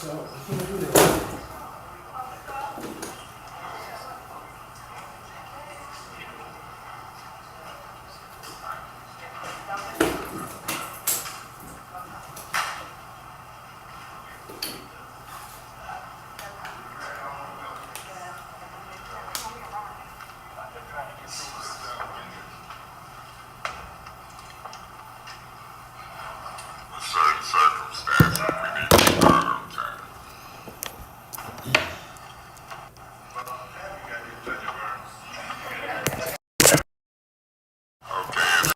So I can't do that. Certain circumstances, we need to start on time. Okay.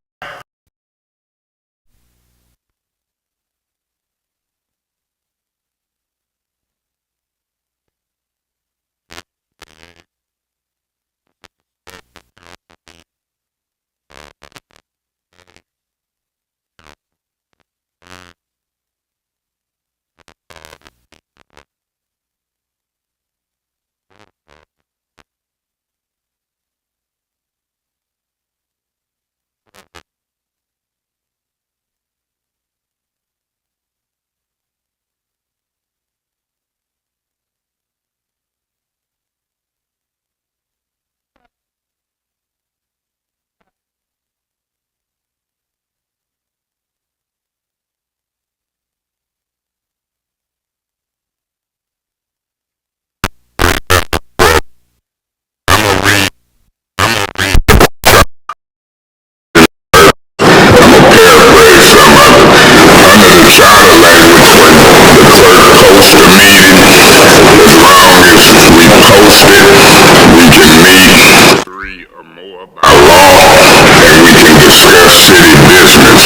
Host a meeting. As long as we post it, we can meet 3 or more by law, and we can discuss city business.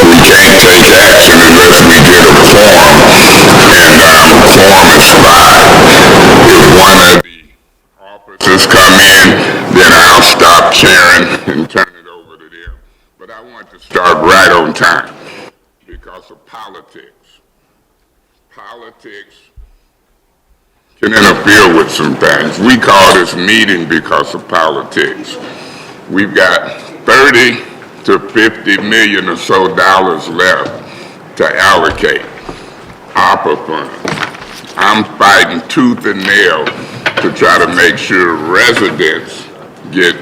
We can't take action unless we get a quorum, and quorum is 5. If one of the officers come in, then I'll stop chairing and turn it over to them. But I want to start right on time because of politics. Politics can interfere with some things. We call this meeting because of politics. We've got 30 to 50 million or so dollars left to allocate ARPA funds. I'm fighting tooth and nail to try to make sure residents get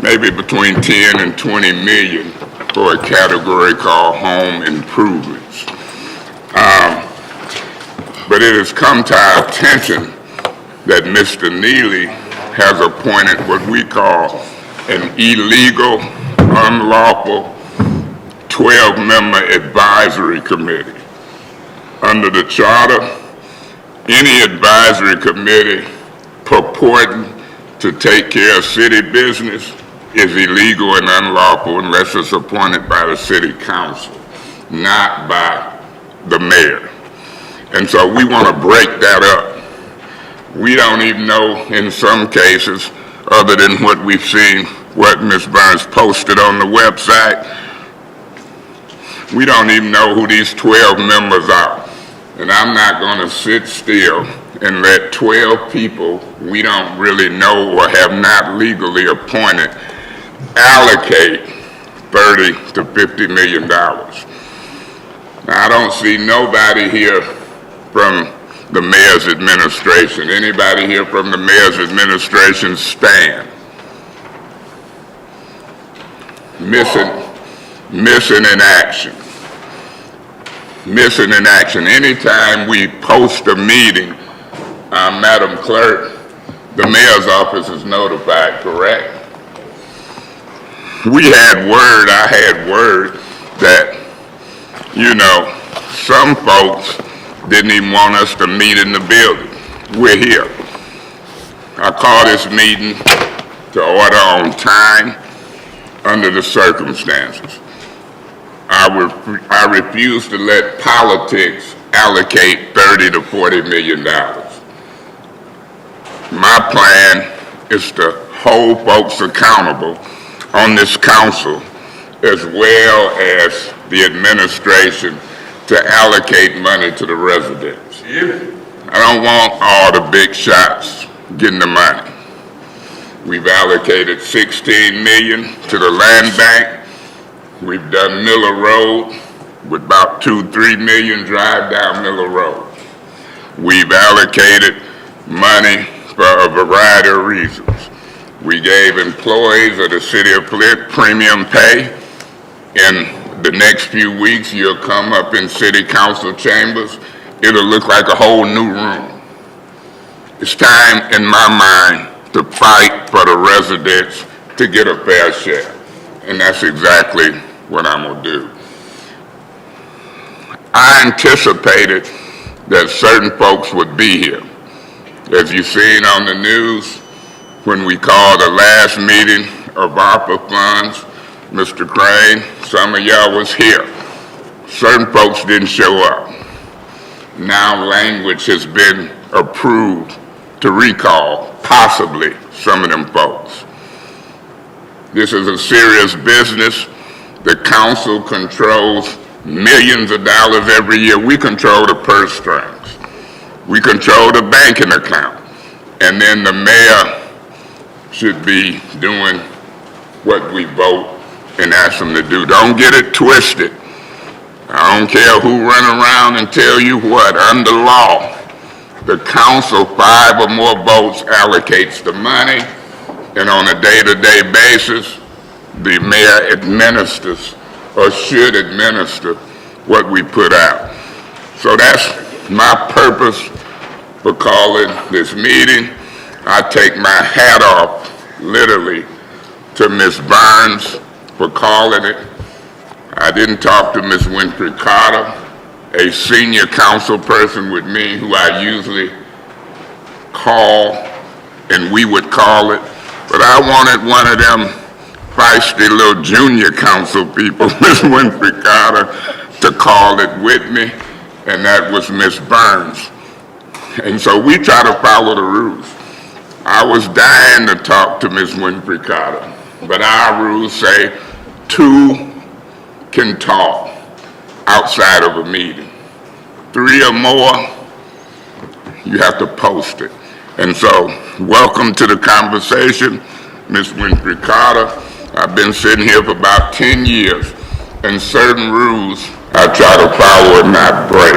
maybe between 10 and 20 million for a category called home improvements. But it has come to our attention that Mr. Neely has appointed what we call an illegal, unlawful 12-member advisory committee. Under the charter, any advisory committee purporting to take care of city business is illegal and unlawful unless it's appointed by the city council, not by the mayor. And so we want to break that up. We don't even know in some cases, other than what we've seen, what Ms. Burns posted on the website, we don't even know who these 12 members are. And I'm not going to sit still and let 12 people we don't really know or have not legally appointed allocate 30 to 50 million dollars. Now, I don't see nobody here from the mayor's administration. Anybody here from the mayor's administration stand? Missing in action. Missing in action. Anytime we post a meeting, Madam Clerk, the mayor's office is notified, correct? I had word that, some folks didn't even want us to meet in the building. We're here. I call this meeting to order on time under the circumstances. I refuse to let politics allocate 30 to 40 million dollars. My plan is to hold folks accountable on this council as well as the administration to allocate money to the residents. I don't want all the big shots getting the money. We've allocated $16 million to the land bank. We've done Miller Road with about $2-3 million drive down Miller Road. We've allocated money for a variety of reasons. We gave employees of the city of Flint premium pay. In the next few weeks, you'll come up in city council chambers. It'll look like a whole new room. It's time, in my mind, to fight for the residents to get a fair share. And that's exactly what I'm gonna do. I anticipated that certain folks would be here. As you've seen on the news, when we called the last meeting of ARPA funds, Mr. Crane, some of y'all was here. Certain folks didn't show up. Now language has been approved to recall possibly some of them folks. This is a serious business. The council controls millions of dollars every year. We control the purse strings. We control the banking account. And then the mayor should be doing what we vote and ask them to do. Don't get it twisted. I don't care who run around and tell you what. Under law, the council, 5 or more votes, allocates the money, and on a day-to-day basis, the mayor administers or should administer what we put out. So that's my purpose for calling this meeting. I take my hat off, literally, to Ms. Burns for calling it. I didn't talk to Ms. Winfrey Carter, a senior council person with me who I usually call, and we would call it, but I wanted one of them feisty little junior council people, Ms. Winfrey Carter, to call it with me, and that was Ms. Burns. And so we try to follow the rules. I was dying to talk to Ms. Winfrey Carter, but our rules say 2 can talk outside of a meeting. 3 or more, you have to post it. And so, welcome to the conversation, Ms. Winfrey Carter. I've been sitting here for about 10 years, and certain rules I try to follow and not break.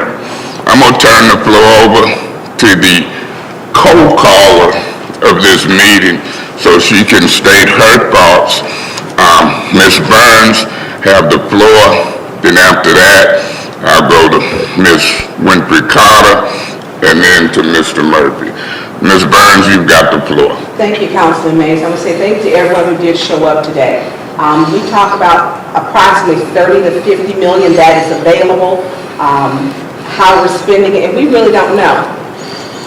I'm gonna turn the floor over to the co-caller of this meeting so she can state her thoughts. Ms. Burns have the floor, then after that, I'll go to Ms. Winfrey Carter and then to Mr. Murphy. Ms. Burns, you've got the floor. Thank you, Councilman Mays. I want to say thank you to everyone who did show up today. We talk about approximately 30 to 50 million that is available, how we're spending it, and we really don't know.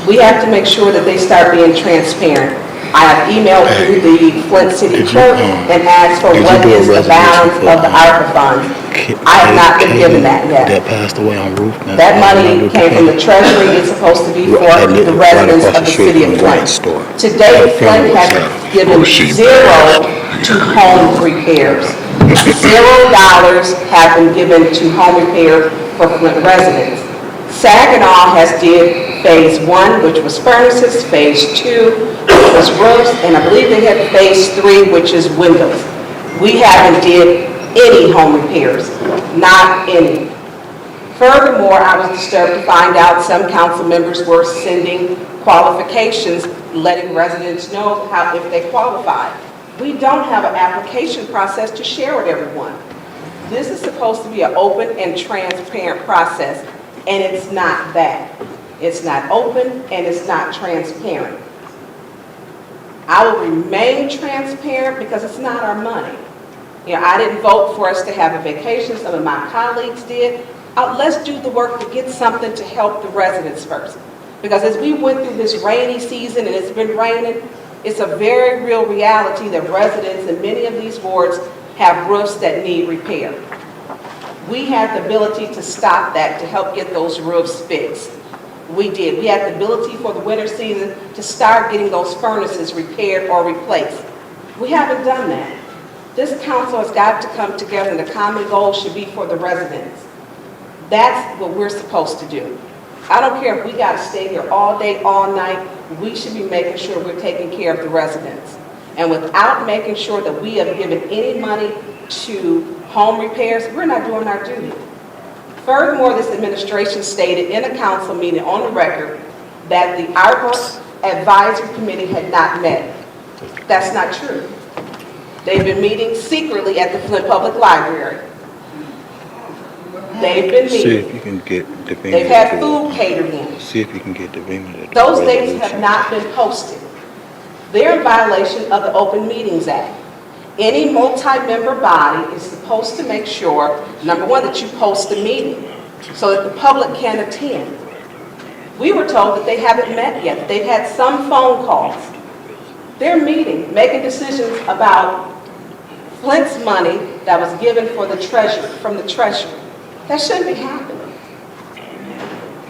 We have to make sure that they start being transparent. I have emailed through the Flint City Clerk and asked for what is the balance of the ARPA funds. I have not been given that yet. That passed away on roof. That money came from the Treasury. It's supposed to be for the residents of the city of Flint. Today, Flint has given zero to home repairs. $0 have been given to home repairs for Flint residents. Saginaw has did phase 1, which was furnaces, phase 2, which was roofs, and I believe they had phase 3, which is windows. We haven't did any home repairs, not any. Furthermore, I was disturbed to find out some council members were sending qualifications, letting residents know how if they qualify. We don't have an application process to share with everyone. This is supposed to be an open and transparent process, and it's not that. It's not open and it's not transparent. I will remain transparent because it's not our money. You know, I didn't vote for us to have a vacation. Some of my colleagues did. Let's do the work to get something to help the residents first. Because as we went through this rainy season and it's been raining, it's a very real reality that residents in many of these wards have roofs that need repair. We had the ability to stop that, to help get those roofs fixed. We did. We had the ability for the winter season to start getting those furnaces repaired or replaced. We haven't done that. This council has got to come together, and the common goal should be for the residents. That's what we're supposed to do. I don't care if we got to stay here all day, all night. We should be making sure we're taking care of the residents. And without making sure that we have given any money to home repairs, we're not doing our duty. Furthermore, this administration stated in a council meeting on the record that the ARPA Advisory Committee had not met. That's not true. They've been meeting secretly at the Flint Public Library. They've been See meeting. if you can get the They've had food catered in. See if you can get the payment. Those dates have not been posted. They're in violation of the Open Meetings Act. Any multi-member body is supposed to make sure, number one, that you post the meeting so that the public can attend. We were told that they haven't met yet, that they've had some phone calls. They're meeting, making decisions about Flint's money that was given for the treasury, from the treasury. That shouldn't be happening.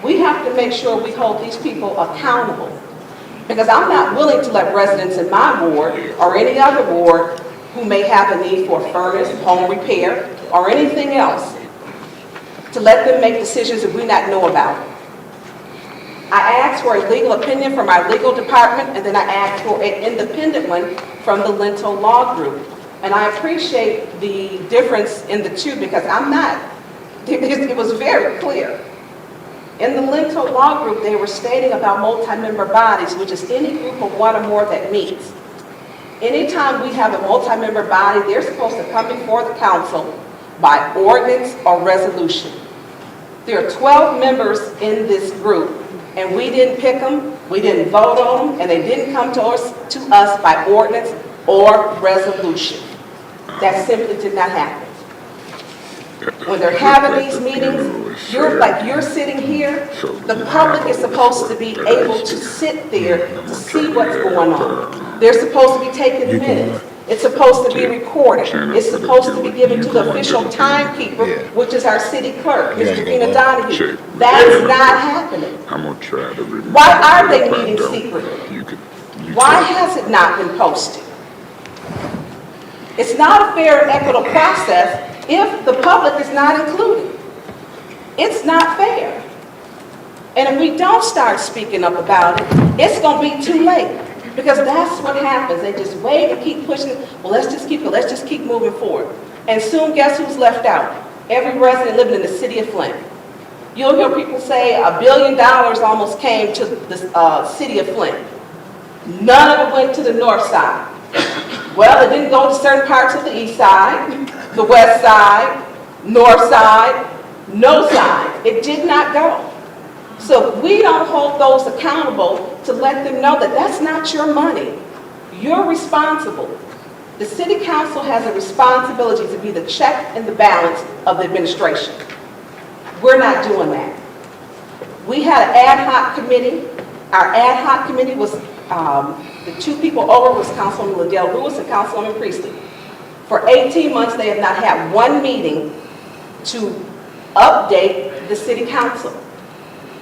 We have to make sure we hold these people accountable, because I'm not willing to let residents in my ward or any other ward who may have a need for a furnace, home repair, or anything else, to let them make decisions that we not know about. I asked for a legal opinion from our legal department, and then I asked for an independent one from the Lento Law Group. And I appreciate the difference in the two, because it was very clear. In the Lento Law Group, they were stating about multi-member bodies, which is any group of one or more that meets. Anytime we have a multi-member body, they're supposed to come before the council by ordinance or resolution. There are 12 members in this group, and we didn't pick them, we didn't vote on them, and they didn't come to us by ordinance or resolution. That simply did not happen. When they're having these meetings, you're sitting here, the public is supposed to be able to sit there to see what's going on. They're supposed to be taking minutes. It's supposed to be recorded. It's supposed to be given to the official timekeeper, which is our city clerk, Mr. Gina Donahue. That's not happening. I'm gonna try to read. Why are they meeting secretly? Why has it not been posted? It's not a fair and equitable process if the public is not included. It's not fair. And if we don't start speaking up about it, it's going to be too late. Because that's what happens. They just wait and keep pushing. Well, let's just keep moving forward. And soon, guess who's left out? Every resident living in the city of Flint. You'll hear people say $1 billion almost came to the city of Flint. None of it went to the north side. Well, it didn't go to certain parts of the east side, the west side, north side, no side. It did not go. So we don't hold those accountable to let them know that that's not your money. You're responsible. The city council has a responsibility to be the check and the balance of the administration. We're not doing that. We had an ad hoc committee. Our ad hoc committee was, the two people over was Councilwoman Liddell Lewis and Councilwoman Priestley. For 18 months, they have not had one meeting to update the city council.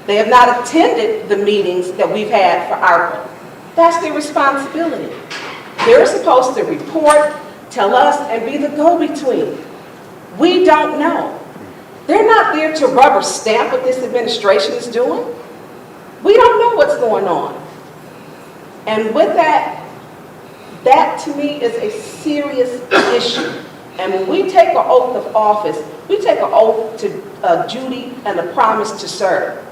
They have not attended the meetings that we've had for ARPA. That's their responsibility. They're supposed to report, tell us, and be the go-between. We don't know. They're not there to rubber stamp what this administration is doing. We don't know what's going on. And with that, that to me is a serious issue. And when we take an oath of office, we take an oath to duty and a promise to serve.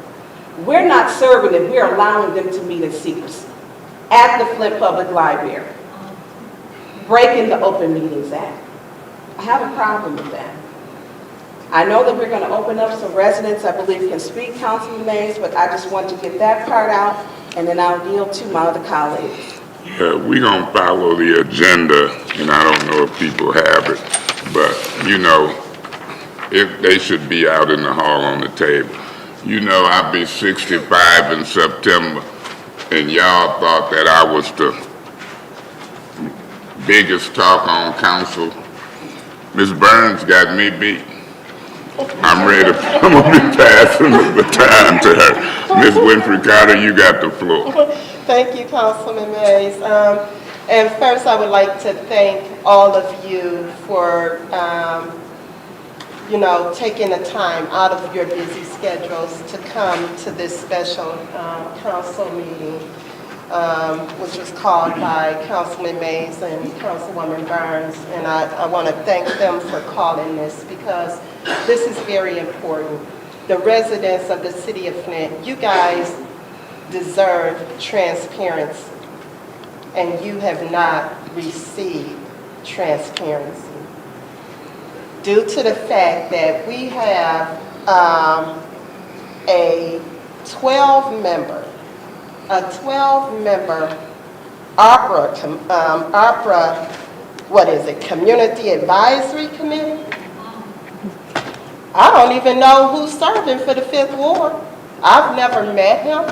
We're not serving it, we're allowing them to meet in secrecy at the Flint Public Library, breaking the Open Meetings Act. I have a problem with that. I know that we're going to open up some residents, I believe, can speak, Councilman Mays, but I just want to get that part out, and then I'll yield to my other colleagues. Yeah, we're going to follow the agenda, and I don't know if people have it, but, you know, if they should be out in the hall on the table. You know, I'll be 65 in September, and y'all thought that I was the biggest talk on council. Ms. Burns got me beat. I'm ready to, I'm going to be passing the baton to her. Ms. Winfrey Carter, you got the floor. Thank you, Councilman Mays. And first, I would like to thank all of you for taking the time out of your busy schedules to come to this special council meeting, which was called by Councilman Mays and Councilwoman Burns. And I want to thank them for calling this, because this is very important. The residents of the city of Flint, you guys deserve transparency, and you have not received transparency. Due to the fact that we have a 12-member ARPA, what is it, Community Advisory Committee? I don't even know who's serving for the 5th Ward. I've never met him,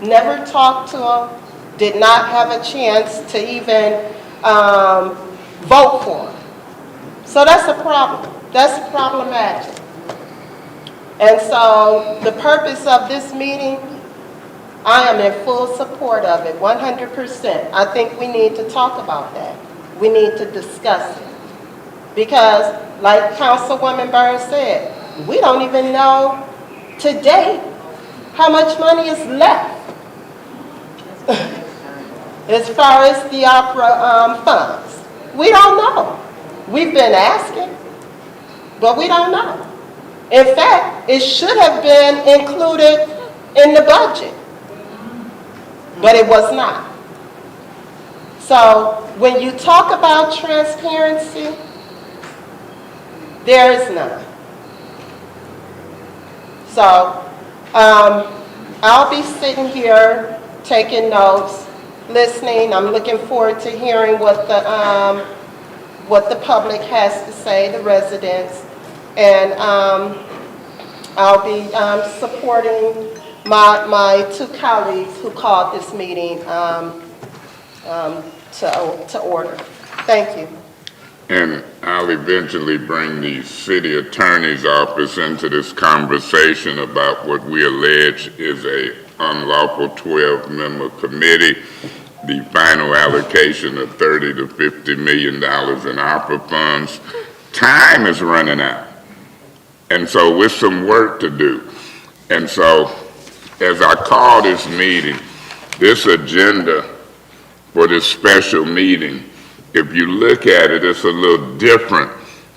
never talked to him, did not have a chance to even vote for him. So that's a problem. That's problematic. And so the purpose of this meeting, I am in full support of it, 100%. I think we need to talk about that. We need to discuss it. Because, like Councilwoman Burns said, we don't even know today how much money is left as far as the ARPA funds. We don't know. We've been asking, but we don't know. In fact, it should have been included in the budget, but it was not. So when you talk about transparency, there is none. So I'll be sitting here taking notes, listening. I'm looking forward to hearing what the public has to say, the residents, and I'll be supporting my 2 colleagues who called this meeting to order. Thank you. And I'll eventually bring the city attorney's office into this conversation about what we allege is a unlawful 12-member committee, the final allocation of $30 to $50 million in ARPA funds. Time is running out. And so with some work to do. And so as I call this meeting, this agenda for this special meeting, if you look at it, it's a little different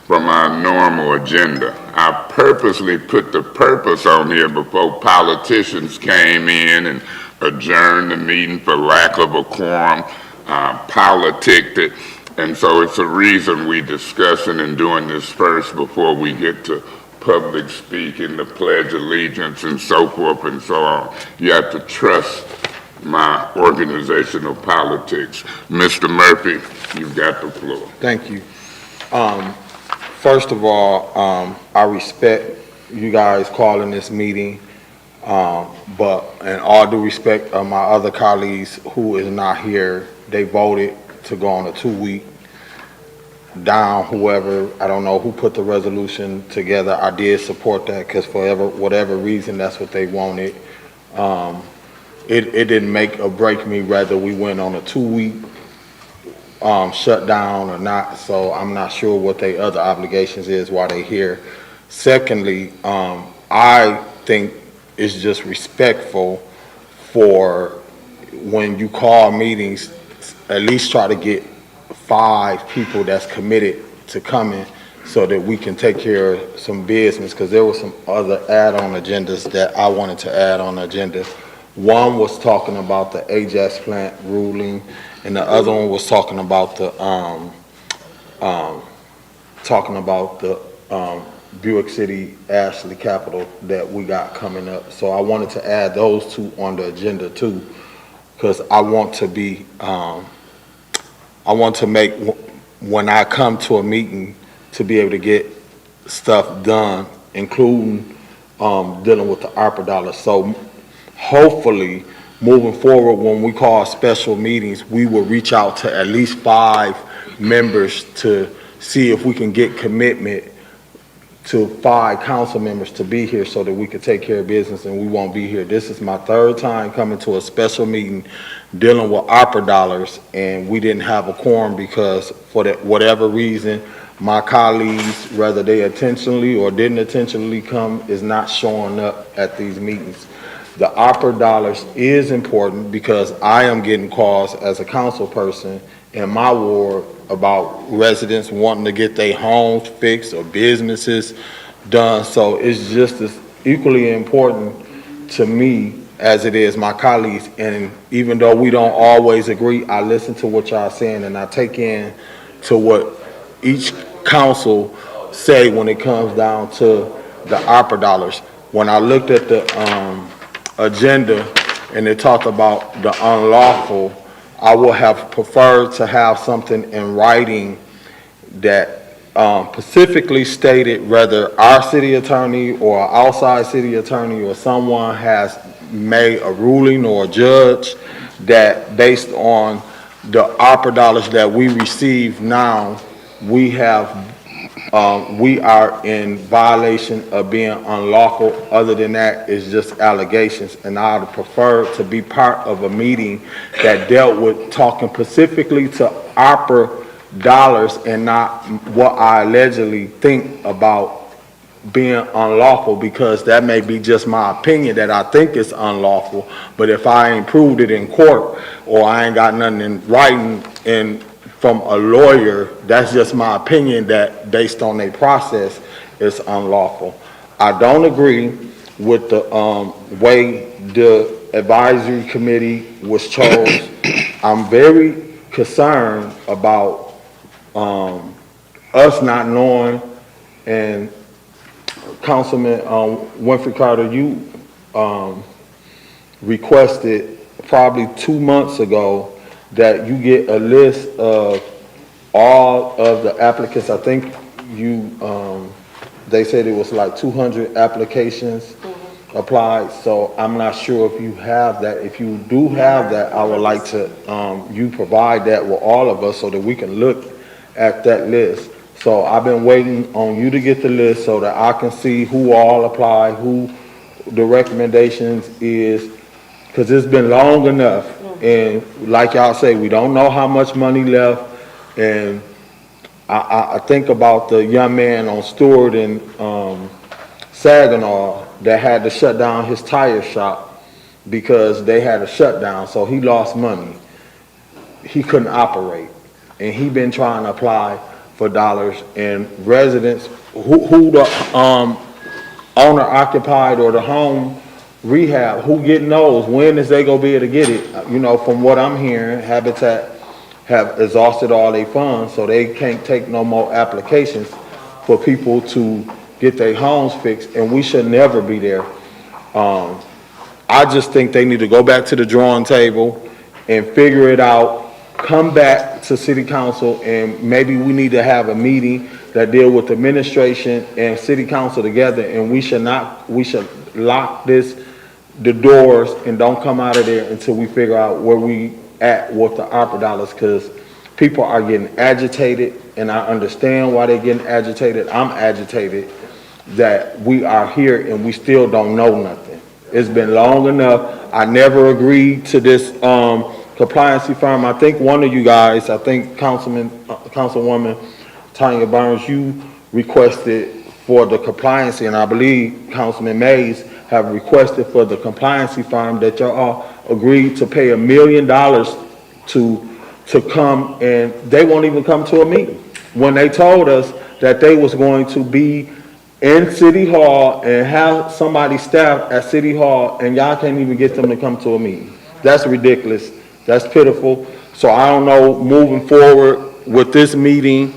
from our normal agenda. I purposely put the purpose on here before politicians came in and adjourned the meeting for lack of a quorum, politicked it. And so it's a reason we discussing and doing this first before we get to public speaking, the Pledge of Allegiance, and so forth and so on. You have to trust my organizational politics. Mr. Murphy, you've got the floor. Thank you. First of all, I respect you guys calling this meeting, but in all due respect of my other colleagues who is not here, they voted to go on a 2-week down, whoever, I don't know who put the resolution together. I did support that because for whatever reason, that's what they wanted. It didn't make or break me whether we went on a 2-week shutdown or not, so I'm not sure what their other obligations is while they're here. Secondly, I think it's just respectful for when you call meetings, at least try to get 5 people that's committed to coming so that we can take care of some business, because there were some other add-on agendas that I wanted to add on the agenda. One was talking about the Ajax plant ruling, and the other one was talking about the Buick City Ashley Capital that we got coming up. So I wanted to add those 2 on the agenda too, because I want to be I want to make, when I come to a meeting, to be able to get stuff done, including dealing with the ARPA dollars. So hopefully, moving forward, when we call special meetings, we will reach out to at least 5 members to see if we can get commitment to 5 council members to be here so that we could take care of business and we won't be here. This is my 3rd time coming to a special meeting dealing with ARPA dollars, and we didn't have a quorum because for whatever reason, my colleagues, whether they intentionally or didn't intentionally come, is not showing up at these meetings. The ARPA dollars is important because I am getting calls as a council person in my ward about residents wanting to get their homes fixed or businesses done. So it's just as equally important to me as it is my colleagues. And even though we don't always agree, I listen to what y'all saying and I take in to what each council say when it comes down to the ARPA dollars. When I looked at the agenda and it talked about the unlawful, I would have preferred to have something in writing that specifically stated whether our city attorney or outside city attorney or someone has made a ruling or a judge that based on the ARPA dollars that we receive now, we are in violation of being unlawful. Other than that, it's just allegations. And I would prefer to be part of a meeting that dealt with talking specifically to ARPA dollars and not what I allegedly think about being unlawful, because that may be just my opinion that I think it's unlawful, but if I ain't proved it in court or I ain't got nothing in writing and from a lawyer, that's just my opinion that based on a process it's unlawful. I don't agree with the way the advisory committee was chose. I'm very concerned about us not knowing, and Councilman Winfrey Carter, you requested probably 2 months ago that you get a list of all of the applicants. I think you, they said it was like 200 applications applied, so I'm not sure if you have that. If you do have that, I would like to, you provide that with all of us so that we can look at that list. So I've been waiting on you to get the list so that I can see who all applied, who the recommendations is, because it's been long enough. And like y'all say, we don't know how much money left. And I think about the young man on Stewart in Saginaw that had to shut down his tire shop because they had a shutdown. So he lost money. He couldn't operate. And he been trying to apply for dollars, and residents who the owner occupied or the home rehab, who getting those? When is they gonna be able to get it? You know, from what I'm hearing, Habitat have exhausted all their funds, so they can't take no more applications for people to get their homes fixed, and we should never be there. I just think they need to go back to the drawing table and figure it out. Come back to city council, and maybe we need to have a meeting that deal with administration and city council together, and we should lock the doors and don't come out of there until we figure out where we at with the ARPA dollars, because people are getting agitated, and I understand why they're getting agitated. I'm agitated that we are here and we still don't know nothing. It's been long enough. I never agreed to this compliancy firm. I think one of you guys, I think Councilwoman Tonya Burns, you requested for the compliancy, and I believe Councilman Mays have requested for the compliancy firm that y'all agreed to pay $1 million to come, and they won't even come to a meeting. When they told us that they was going to be in City Hall and have somebody staff at City Hall, and y'all can't even get them to come to a meeting. That's ridiculous. That's pitiful. So I don't know, moving forward with this meeting,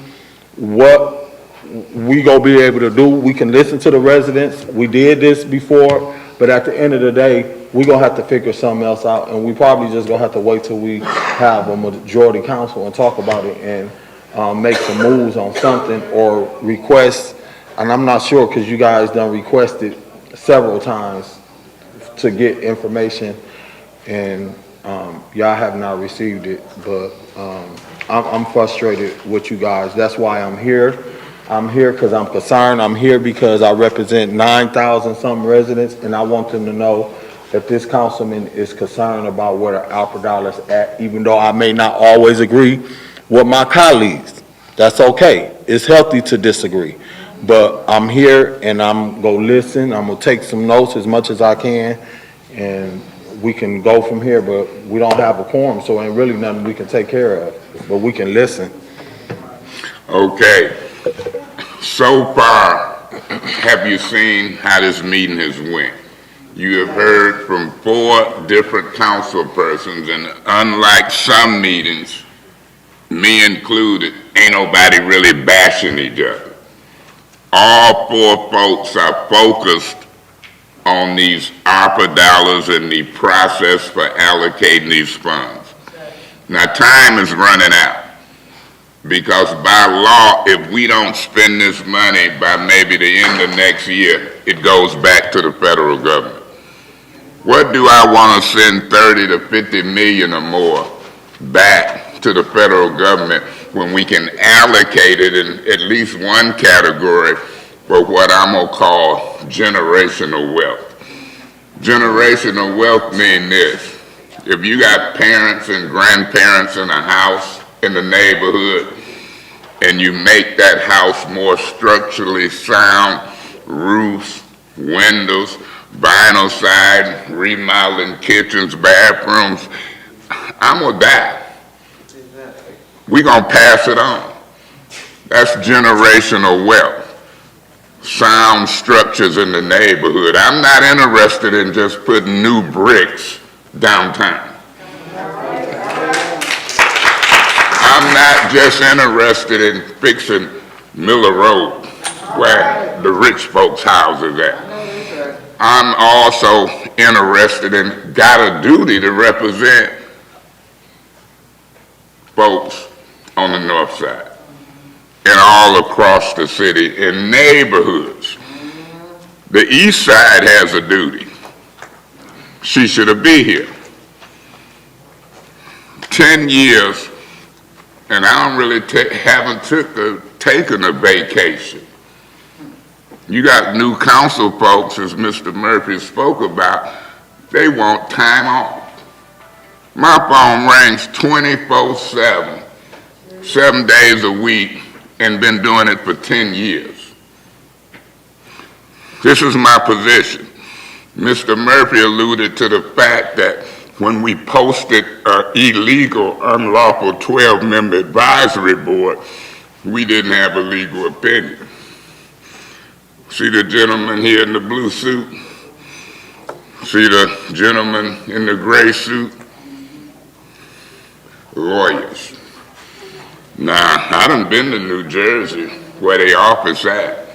what we gonna be able to do. We can listen to the residents. We did this before, but at the end of the day, we gonna have to figure something else out, and we probably just gonna have to wait till we have a majority council and talk about it and make some moves on something or request. And I'm not sure, because you guys done requested several times to get information, and y'all have not received it, but I'm frustrated with you guys. That's why I'm here. I'm here because I'm concerned. I'm here because I represent 9,000 some residents, and I want them to know that this councilman is concerned about where the ARPA dollars at, even though I may not always agree with my colleagues. That's okay. It's healthy to disagree. But I'm here and I'm gonna listen. I'm gonna take some notes as much as I can, and we can go from here, but we don't have a quorum, so ain't really nothing we can take care of, but we can listen. Okay. So far, have you seen how this meeting has went? You have heard from 4 different council persons, and unlike some meetings, me included, ain't nobody really bashing each other. All 4 folks are focused on these ARPA dollars and the process for allocating these funds. Now, time is running out because by law, if we don't spend this money by maybe the end of next year, it goes back to the federal government. What do I want to send 30 to 50 million or more back to the federal government when we can allocate it in at least one category for what I'm going to call generational wealth? Generational wealth means this. If you got parents and grandparents in a house in the neighborhood and you make that house more structurally sound, roofs, windows, vinyl siding, remodeling kitchens, bathrooms, I'm gonna die. We're gonna pass it on. That's generational wealth. Sound structures in the neighborhood. I'm not interested in just putting new bricks downtown. I'm not just interested in fixing Miller Road, where the rich folks' houses at. I'm also interested in, got a duty to represent folks on the north side and all across the city in neighborhoods. The east side has a duty. She should have been here. 10 years, and I don't really haven't taken a vacation. You got new council folks, as Mr. Murphy spoke about, they want time off. My phone rings 24/7, 7 days a week, and been doing it for 10 years. This is my position. Mr. Murphy alluded to the fact that when we posted an illegal, unlawful 12-member advisory board, we didn't have a legal opinion. See the gentleman here in the blue suit? See the gentleman in the gray suit? Lawyers. Now, I done been to New Jersey, where the office at.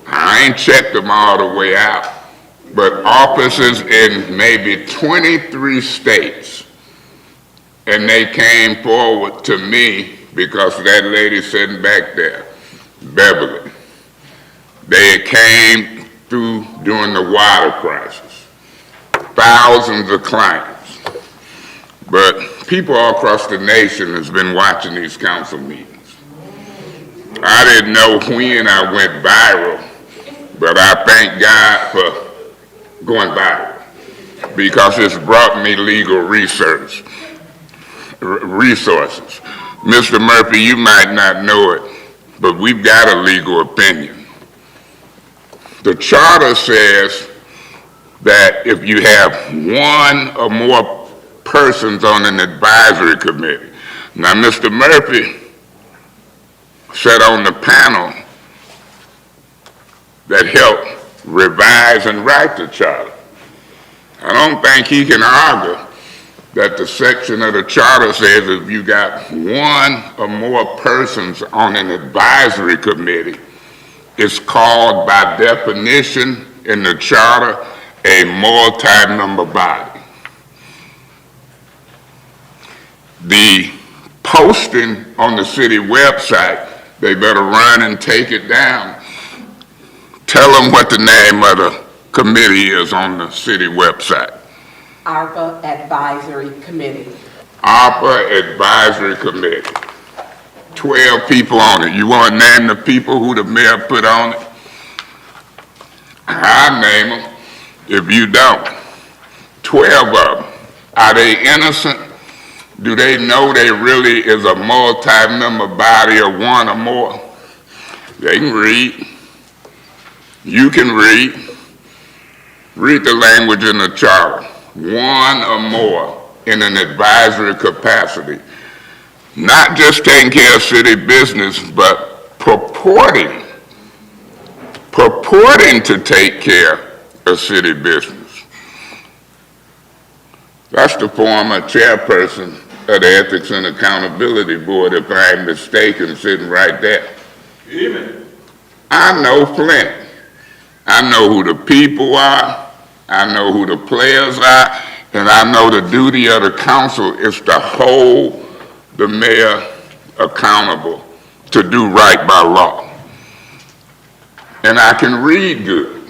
I ain't checked them all the way out, but offices in maybe 23 states, and they came forward to me because that lady sitting back there, Beverly. They came through during the water crisis. Thousands of clients. But people all across the nation has been watching these council meetings. I didn't know when I went viral, but I thank God for going viral because it's brought me legal resources. Mr. Murphy, you might not know it, but we've got a legal opinion. The charter says that if you have one or more persons on an advisory committee. Now, Mr. Murphy sat on the panel that helped revise and write the charter. I don't think he can argue that the section of the charter says if you got one or more persons on an advisory committee, it's called by definition in the charter a multi-member body. The posting on the city website, they better run and take it down. Tell them what the name of the committee is on the city website. ARPA Advisory Committee. ARPA Advisory Committee. 12 people on it. You want to name the people who the mayor put on it? I name them if you don't. 12 of them. Are they innocent? Do they know they really is a multi-member body of one or more? They can read. You can read. Read the language in the charter. One or more in an advisory capacity. Not just taking care of city business, but purporting purporting to take care of city business. That's the former chairperson of the Ethics and Accountability Board, if I ain't mistaken, sitting right there. Amen. I know Flint. I know who the people are. I know who the players are. And I know the duty of the council is to hold the mayor accountable to do right by law. And I can read good.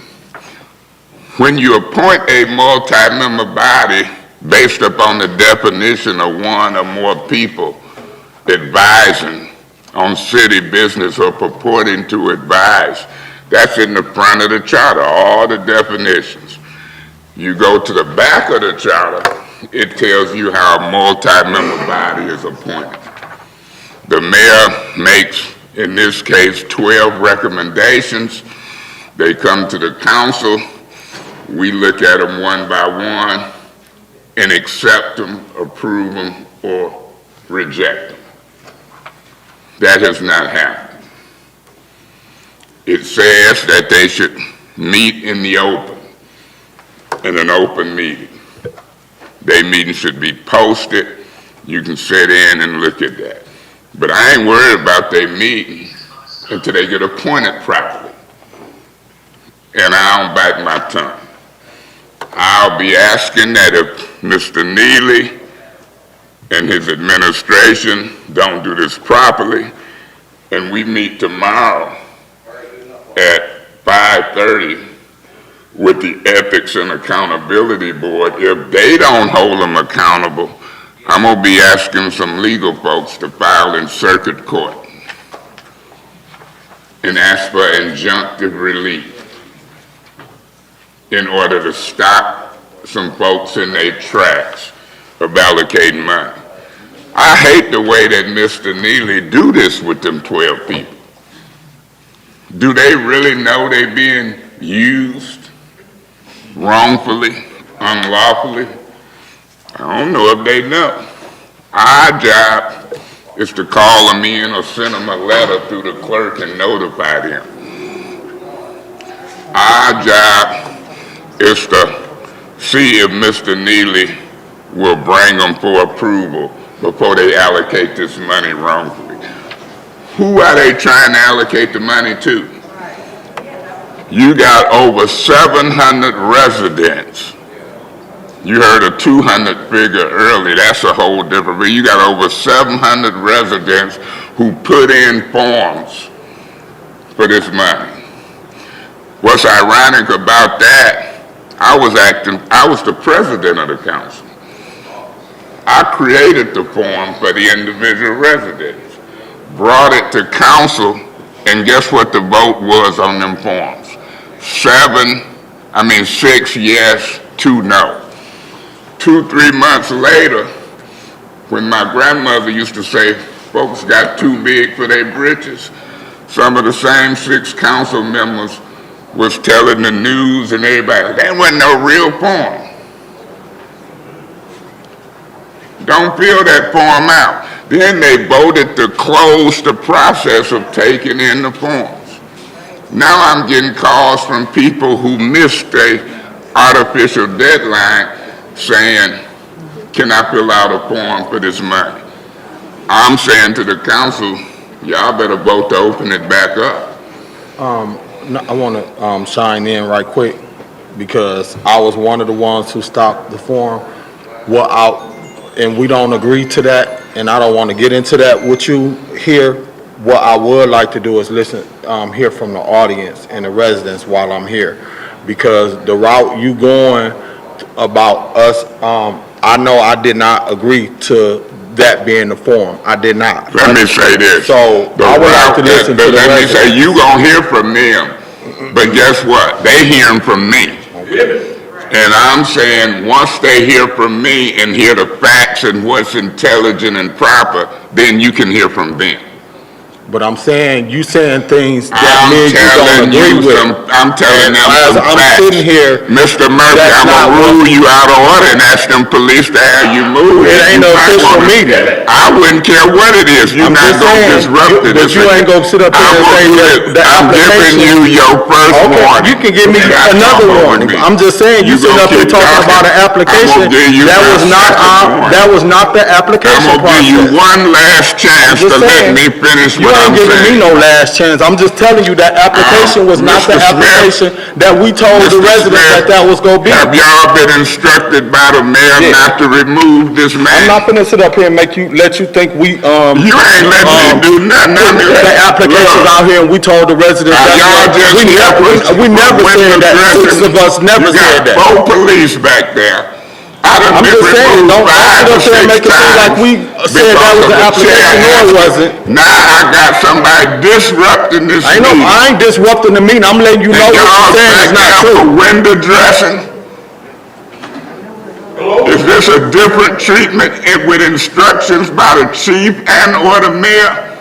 When you appoint a multi-member body based upon the definition of one or more people advising on city business or purporting to advise, that's in the front of the charter, all the definitions. You go to the back of the charter, it tells you how a multi-member body is appointed. The mayor makes, in this case, 12 recommendations. They come to the council. We look at them one by one and accept them, approve them, or reject them. That has not happened. It says that they should meet in the open, in an open meeting. Their meeting should be posted. You can sit in and look at that. But I ain't worried about their meeting until they get appointed properly. And I don't bite my tongue. I'll be asking that if Mr. Neely and his administration don't do this properly, and we meet tomorrow at 5:30 with the Ethics and Accountability Board, if they don't hold them accountable, I'm gonna be asking some legal folks to file in circuit court and ask for injunctive relief in order to stop some folks in their tracks of allocating money. I hate the way that Mr. Neely do this with them 12 people. Do they really know they're being used wrongfully, unlawfully? I don't know if they know. Our job is to call them in or send them a letter through the clerk and notify them. Our job is to see if Mr. Neely will bring them for approval before they allocate this money wrongfully. Who are they trying to allocate the money to? You got over 700 residents. You heard a 200 figure earlier. That's a whole different, but you got over 700 residents who put in forms for this money. What's ironic about that, I was the president of the council. I created the form for the individual residents, brought it to council, and guess what the vote was on them forms? 6 yes, 2 no. 2-3 months later, when my grandmother used to say, folks got too big for their britches, some of the same 6 council members was telling the news and everybody, that wasn't no real form. Don't fill that form out. Then they voted to close the process of taking in the forms. Now I'm getting calls from people who missed a artificial deadline saying, can I fill out a form for this money? I'm saying to the council, y'all better vote to open it back up. I want to chime in right quick because I was one of the ones who stopped the forum. And we don't agree to that, and I don't want to get into that with you here. What I would like to do is listen, hear from the audience and the residents while I'm here, because the route you going about us, I know I did not agree to that being the forum. I did not. Let me say this. So I would like to listen to the Let me residents. say, you gonna hear from them, but guess what? They hearing from me. And I'm saying, once they hear from me and hear the facts and what's intelligent and proper, then you can hear from them. But I'm saying, you saying things that I'm me and you don't telling agree you with. I'm telling them As some I'm facts. sitting here, Mr. Murphy, that's I'm not gonna rule what- you out of order and ask them police to have you moved. It ain't You no might official wanna- meeting. I wouldn't care what it is. You're I'm not just gonna saying, disrupt it. but you ain't gonna sit up here and say that the I'm giving you application. your first Okay, warning. you can give me Do not another talk over warning. me. I'm just saying, you sitting gonna up here keep talking about an I'm application, gonna give you that was my not second warning. that was not the I'm application gonna give you process. one last chance Just to let saying, me finish you what I'm ain't giving me saying. no last chance. I'm just telling you that application was not the Mr. Smith, application that we told the Mr. residents Smith, that was gonna be. Have y'all been instructed by the mayor Yeah. not to remove this man? I'm not gonna sit up here and let you think we, You ain't let me do nothing. put the applications Look, out here and we told the residents Y'all that. just We never said that. Six of us never said that. You got 4 police back there. I done I'm been just saying, removed don't sit 5 up or there and 6 make it seem like times we said that because was of the application, no, it chair wasn't. asking. Now I got somebody disrupting this I meeting. ain't disrupting the meeting, I'm letting you know And what y'all you're saying back is not there for true. window dressing? Is this a different treatment with instructions by the chief and or the mayor?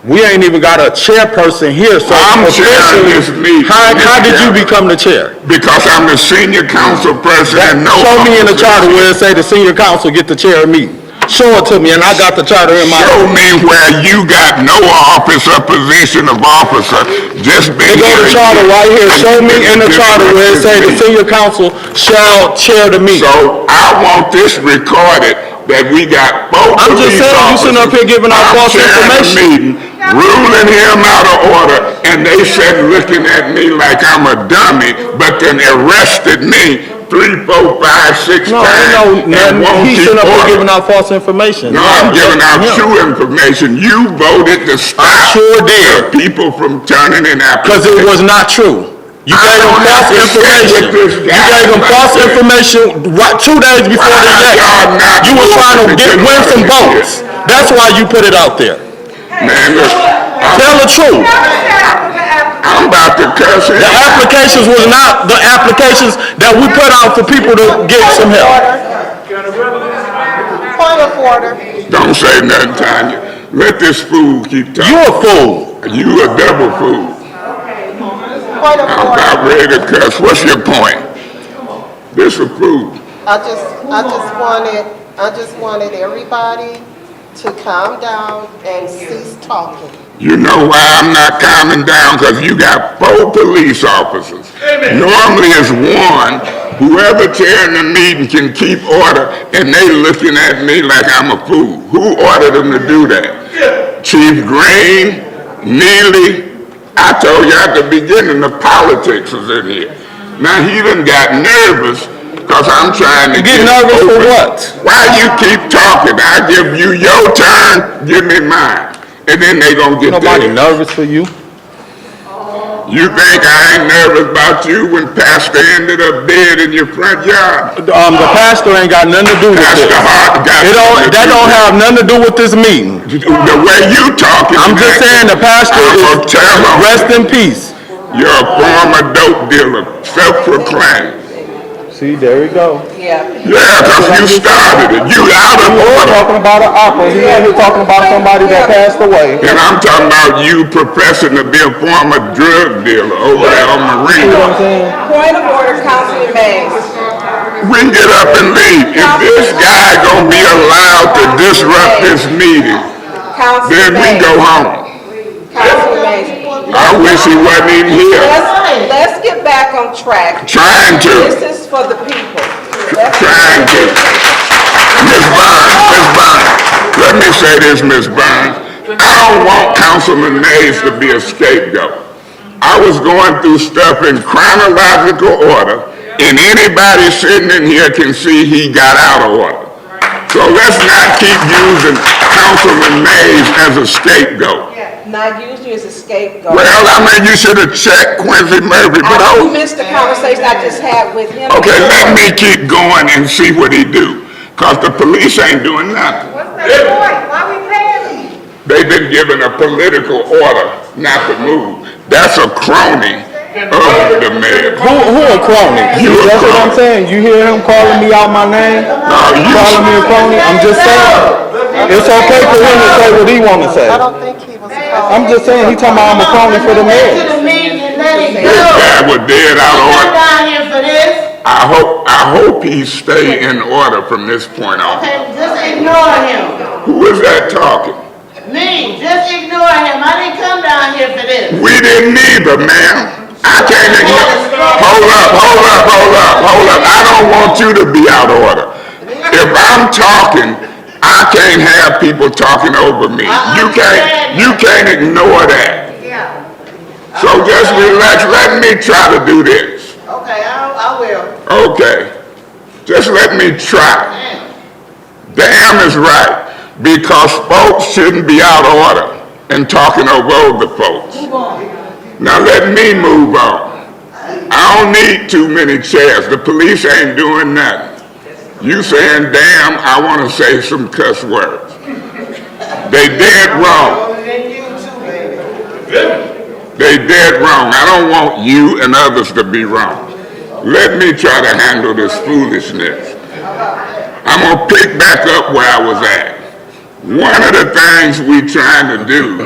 We ain't even got a chairperson here, so I'm chairing this meeting. how did you Mr. become the chair? Because I'm the senior council person and no Show me in the officer. charter where it say the senior council get the chair of meeting. Show it to me, and I got the charter in my. Show me where you got no office or position of officer, just been They go to here. charter right here, show me in the charter where it say the senior council shall chair the meeting. So I want this recorded that we got 4 I'm just police saying, you sitting up here officers. giving out false I'm chairing the meeting, ruling him out of order, and they said looking at me like I'm a dummy, but then arrested me 3, 4, 5, 6 No, times. ain't no and won't nothing. He's keep sitting up here order. giving out false information. No, I'm giving out that's him. true information. You voted to stop sure did. the people from turning in Because applications. it was not true. You I gave them don't have false to sit information. with this You guy gave them like false this. information right 2 days before Why the y'all election. not You were trying to moving to get win some out of here? votes. That's why you put it out there. Man, look, Tell the truth. I'm about to cuss him. The applications was not the applications that we put out for people to get some help. Point of order. Don't say nothing, Tonya. Let this fool keep talking. You a fool. You a double fool. Point of I'm order. about ready to cuss. What's your point? This a fool. I just wanted everybody to calm down and cease talking. You know why I'm not calming down? Because you got 4 police officers. Normally it's 1. Whoever chairing the meeting can keep order, and they looking at me like I'm a fool. Who ordered them to do that? Chief Green, Neely. I told you at the beginning the politics was in here. Now he done got nervous because I'm trying to Get nervous for what? Why you keep talking? I give you your turn, give me mine. And then they gonna get Nobody theirs. nervous for you. You think I ain't nervous about you when Pastor ended up dead in your front yard? The pastor ain't got nothing to do with this. Pastor Hart got That don't have nothing to do with this meeting. The way you talking. I'm just saying the pastor I'm gonna is tell him. rest in peace. You're a former dope dealer, self-proclaimed. See, there we go. Yeah. Yeah, because you started it. You out of We're order. talking about an opera. He ain't here talking about somebody that passed away. And I'm talking about you professing to be a former drug dealer over there on See what I'm Marina. saying? Point of order, Councilman Mays. We can get up and leave. If this guy gonna be allowed to disrupt this meeting, Councilman then we Mays. go home. Councilman Mays. I wish he wasn't even here. Let's get back on track. Trying to. This is for the people. Trying to. Ms. Burns, let me say this, Ms. Burns. I don't want Councilman Mays to be a scapegoat. I was going through stuff in chronological order, and anybody sitting in here can see he got out of order. So let's not keep using Councilman Mays as a scapegoat. Not used you as a scapegoat. Well, I mean, you should have checked Quincy Murphy, but You missed the conversation I just had with him. okay, let me keep going and see what he do, because the police ain't doing nothing. What's that point? Why we paying them? They've been given a political order not to move. That's a crony, of the mayor. Who a crony? You a That's what I'm crony. saying. You hear him calling me out my name? Calling me a crony? I'm just saying. It's okay for him to say what he want to say. I don't think he was called. I'm just saying, he talking about I'm a crony for the To mayor. the meeting and let it This go. guy was dead out of Come order. down here for this. I hope he stay in order from this point on. Okay, just ignore him. Who is that talking? Me, just ignore him. I didn't come down here for this. We didn't either, ma'am. I can't ignore. Hold up. I don't want you to be out of order. If I'm talking, I can't have people talking over me. You can't ignore that. Yeah. So just relax. Let me try to do this. Okay, I will. Okay. Just let me try. Damn is right. Because folks shouldn't be out of order and talking over other folks. Now let me move on. I don't need too many chairs. The police ain't doing nothing. You saying damn, I want to say some cuss words. They dead wrong. They dead wrong. I don't want you and others to be wrong. Let me try to handle this foolishness. I'm going to pick back up where I was at. One of the things we trying to do,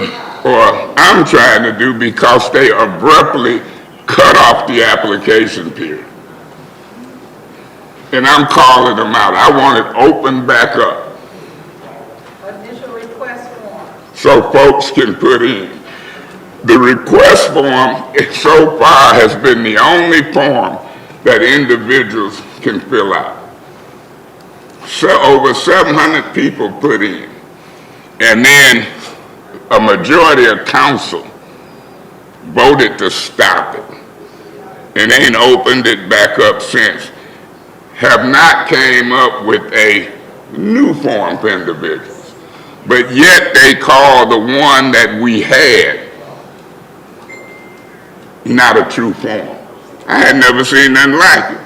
or I'm trying to do, because they abruptly cut off the application period. And I'm calling them out. I want it open back up Initial request form. so folks can put in. The request form so far has been the only form that individuals can fill out. So over 700 people put in. And then a majority of council voted to stop it and ain't opened it back up since. Have not came up with a new form for individuals, but yet they call the one that we had not a true form. I had never seen nothing like it.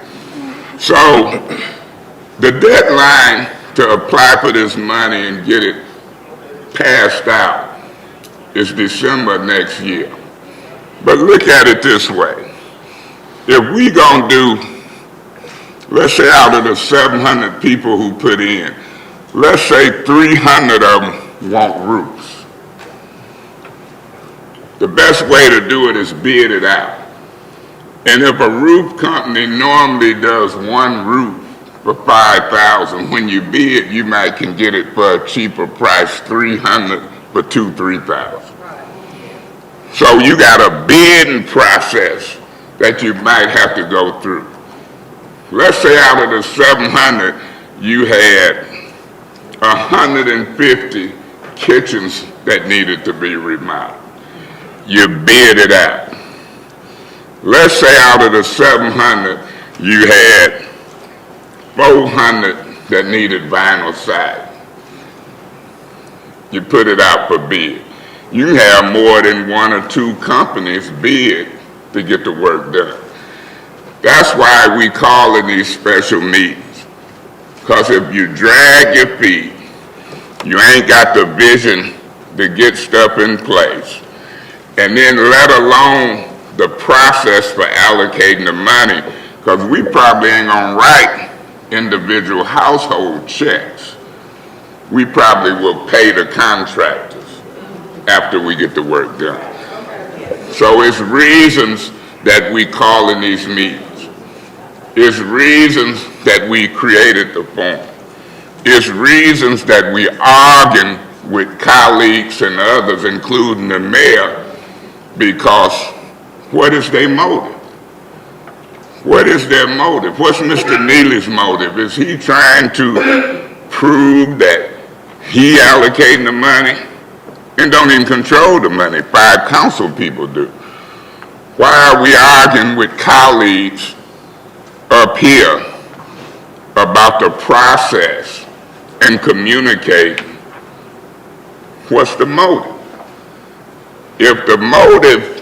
So the deadline to apply for this money and get it passed out is December next year. But look at it this way. If we gonna do, let's say out of the 700 people who put in, let's say 300 of them want roofs. The best way to do it is bid it out. And if a roof company normally does one roof for $5,000, when you bid, you might can get it for a cheaper price, $300 for $3,000. So you got a bidding process that you might have to go through. Let's say out of the 700, you had 150 kitchens that needed to be remodeled. You bid it out. Let's say out of the 700, you had 400 that needed vinyl siding. You put it out for bid. You have more than one or two companies bid to get the work done. That's why we call in these special meetings. Because if you drag your feet, you ain't got the vision to get stuff in place. And then let alone the process for allocating the money, because we probably ain't gonna write individual household checks. We probably will pay the contractors after we get the work done. So it's reasons that we call in these meetings. It's reasons that we created the form. It's reasons that we arguing with colleagues and others, including the mayor, because what is their motive? What is their motive? What's Mr. Neely's motive? Is he trying to prove that he allocating the money and don't even control the money? 5 council people do. Why are we arguing with colleagues up here about the process and communicating? What's the motive? If the motive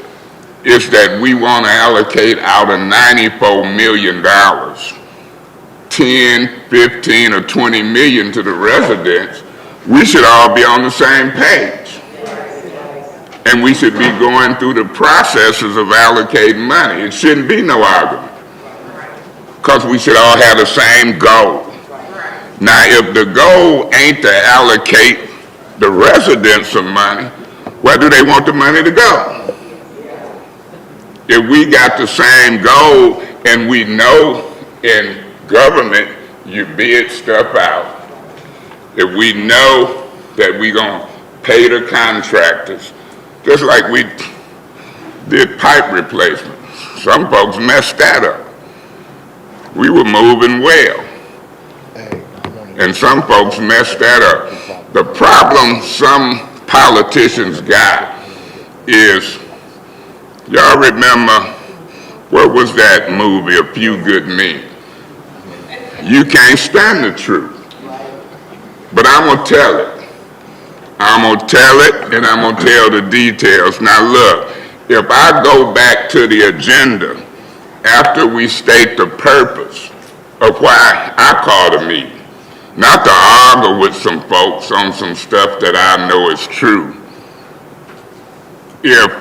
is that we want to allocate out of $94 million, 10, 15, or 20 million to the residents, we should all be on the same page. and we should be going through the processes of allocating money. It shouldn't be no argument, because we should all have the same goal. Now, if the goal ain't to allocate the residents some money, where do they want the money to go? If we got the same goal, and we know in government you bid stuff out, if we know that we gonna pay the contractors, just like we did pipe replacement. Some folks messed that up. We were moving well, and some folks messed that up. The problem some politicians got is, y'all remember, what was that movie, A Few Good Men? You can't stand the truth, but I'm gonna tell it. I'm gonna tell it, and I'm gonna tell the details. Now look, if I go back to the agenda after we state the purpose of why I called a meeting, not to argue with some folks on some stuff that I know is true. If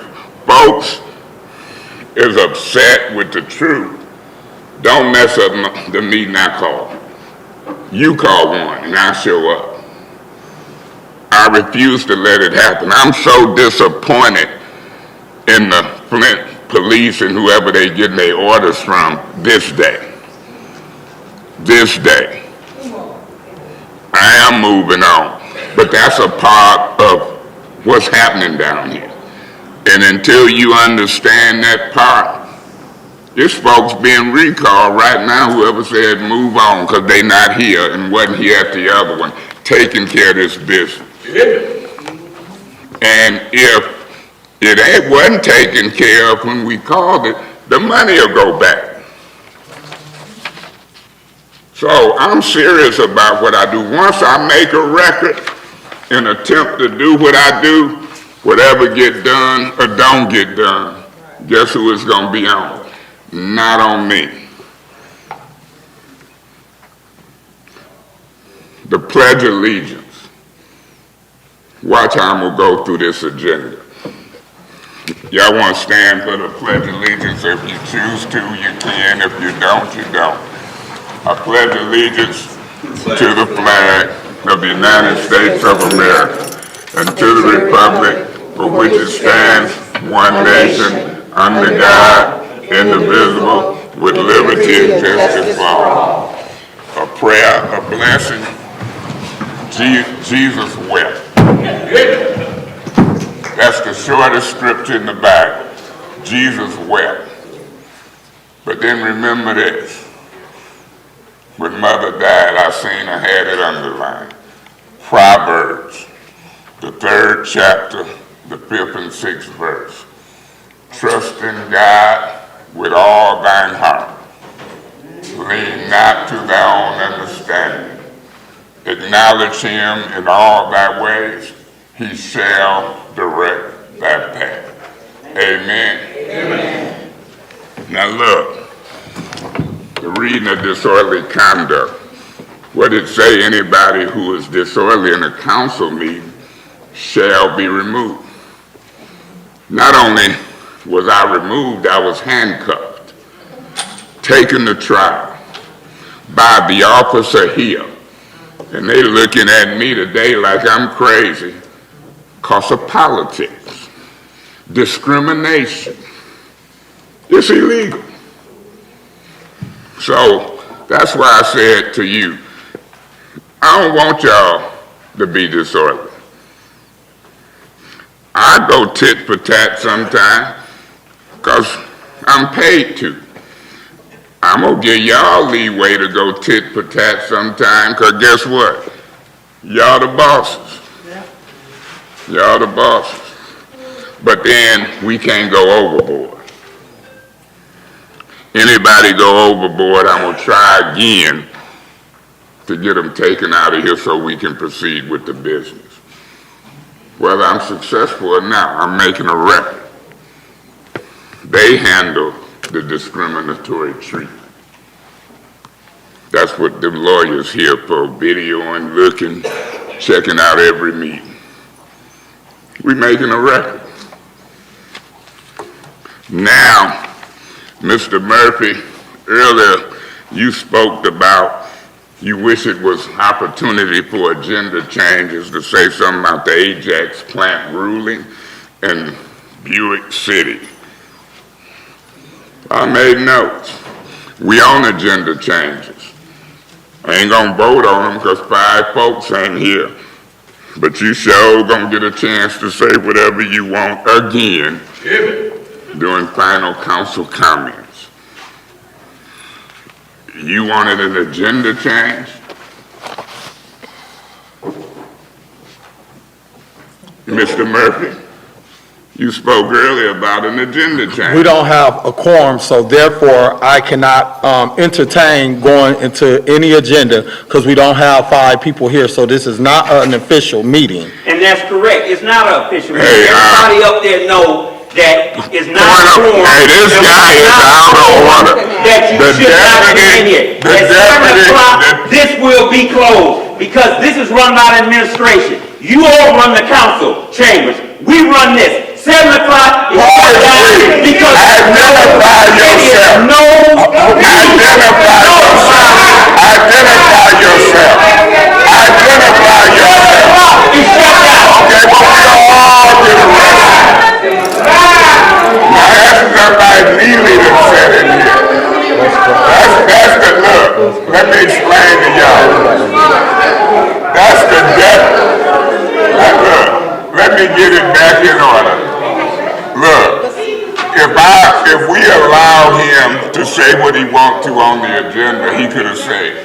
folks is upset with the truth, don't mess up the meeting I call. You call one and I show up. I refuse to let it happen. I'm so disappointed in the Flint police and whoever they getting their orders from this day. This day. I am moving on, but that's a part of what's happening down here. And until you understand that part, there's folks being recalled right now, whoever said move on, because they not here and wasn't here at the other one, taking care of this business. And if it wasn't taken care of when we called it, the money will go back. So I'm serious about what I do. Once I make a record and attempt to do what I do, whatever get done or don't get done, guess who it's gonna be on? Not on me. The Pledge of Allegiance. Watch how I'm gonna go through this agenda. Y'all wanna stand for the Pledge of Allegiance? If you choose to, you can. If you don't, you don't. I pledge allegiance to the flag of the United States of America and to the republic for which it stands, one nation, under God, indivisible, with liberty and justice for all. A prayer, a blessing. Jesus wept. That's the shortest scripture in the Bible. Jesus wept. But then remember this. When Mother died, I seen I had it underlined. Proverbs, the 3rd chapter, the 5th and 6th verse. Trust in God with all thine heart. Lean not to thy own understanding. Acknowledge him in all thy ways. He shall direct thy path. Amen. Amen. Now look, the reading of disorderly conduct. What did it say? Anybody who is disorderly in a council meeting shall be removed. Not only was I removed, I was handcuffed, taken to trial by the officer here. And they looking at me today like I'm crazy because of politics, discrimination. It's illegal. So that's why I said to you, I don't want y'all to be disorderly. I go tit for tat sometime because I'm paid to. I'm gonna give y'all leeway to go tit for tat sometime because guess what? Y'all the bosses. Y'all the bosses. But then we can't go overboard. Anybody go overboard, I'm gonna try again to get them taken out of here so we can proceed with the business. Whether I'm successful or not, I'm making a record. They handle the discriminatory treatment. That's what the lawyers here for, videoing, looking, checking out every meeting. We're making a record. Now, Mr. Murphy, earlier you spoke about you wish it was opportunity for agenda changes to say something about the Ajax plant ruling in Buick City. I made notes. We on agenda changes. I ain't gonna vote on them because 5 folks ain't here. But you sure gonna get a chance to say whatever you want again during final council comments. You wanted an agenda change? Mr. Murphy, you spoke earlier about an agenda change. We don't have a quorum, so therefore I cannot entertain going into any agenda because we don't have 5 people here, so this is not an official meeting. And that's correct. It's not an official meeting. Everybody up there know that it's not a quorum. Hey, this guy is out of order. That you should not be in here. At 7 o'clock, this will be closed because this is run by the administration. You all run the council chambers. We run this. 7 o'clock is shut down because identify yourself. Identify yourself. Identify yourself. It's shut down. Okay, but we all get arrested. Now that's somebody Neely that said in here. That's the look. Let me explain to y'all. That's the devil. Look, let me get it back in order. Look, if we allow him to say what he wants to on the agenda, he could have said.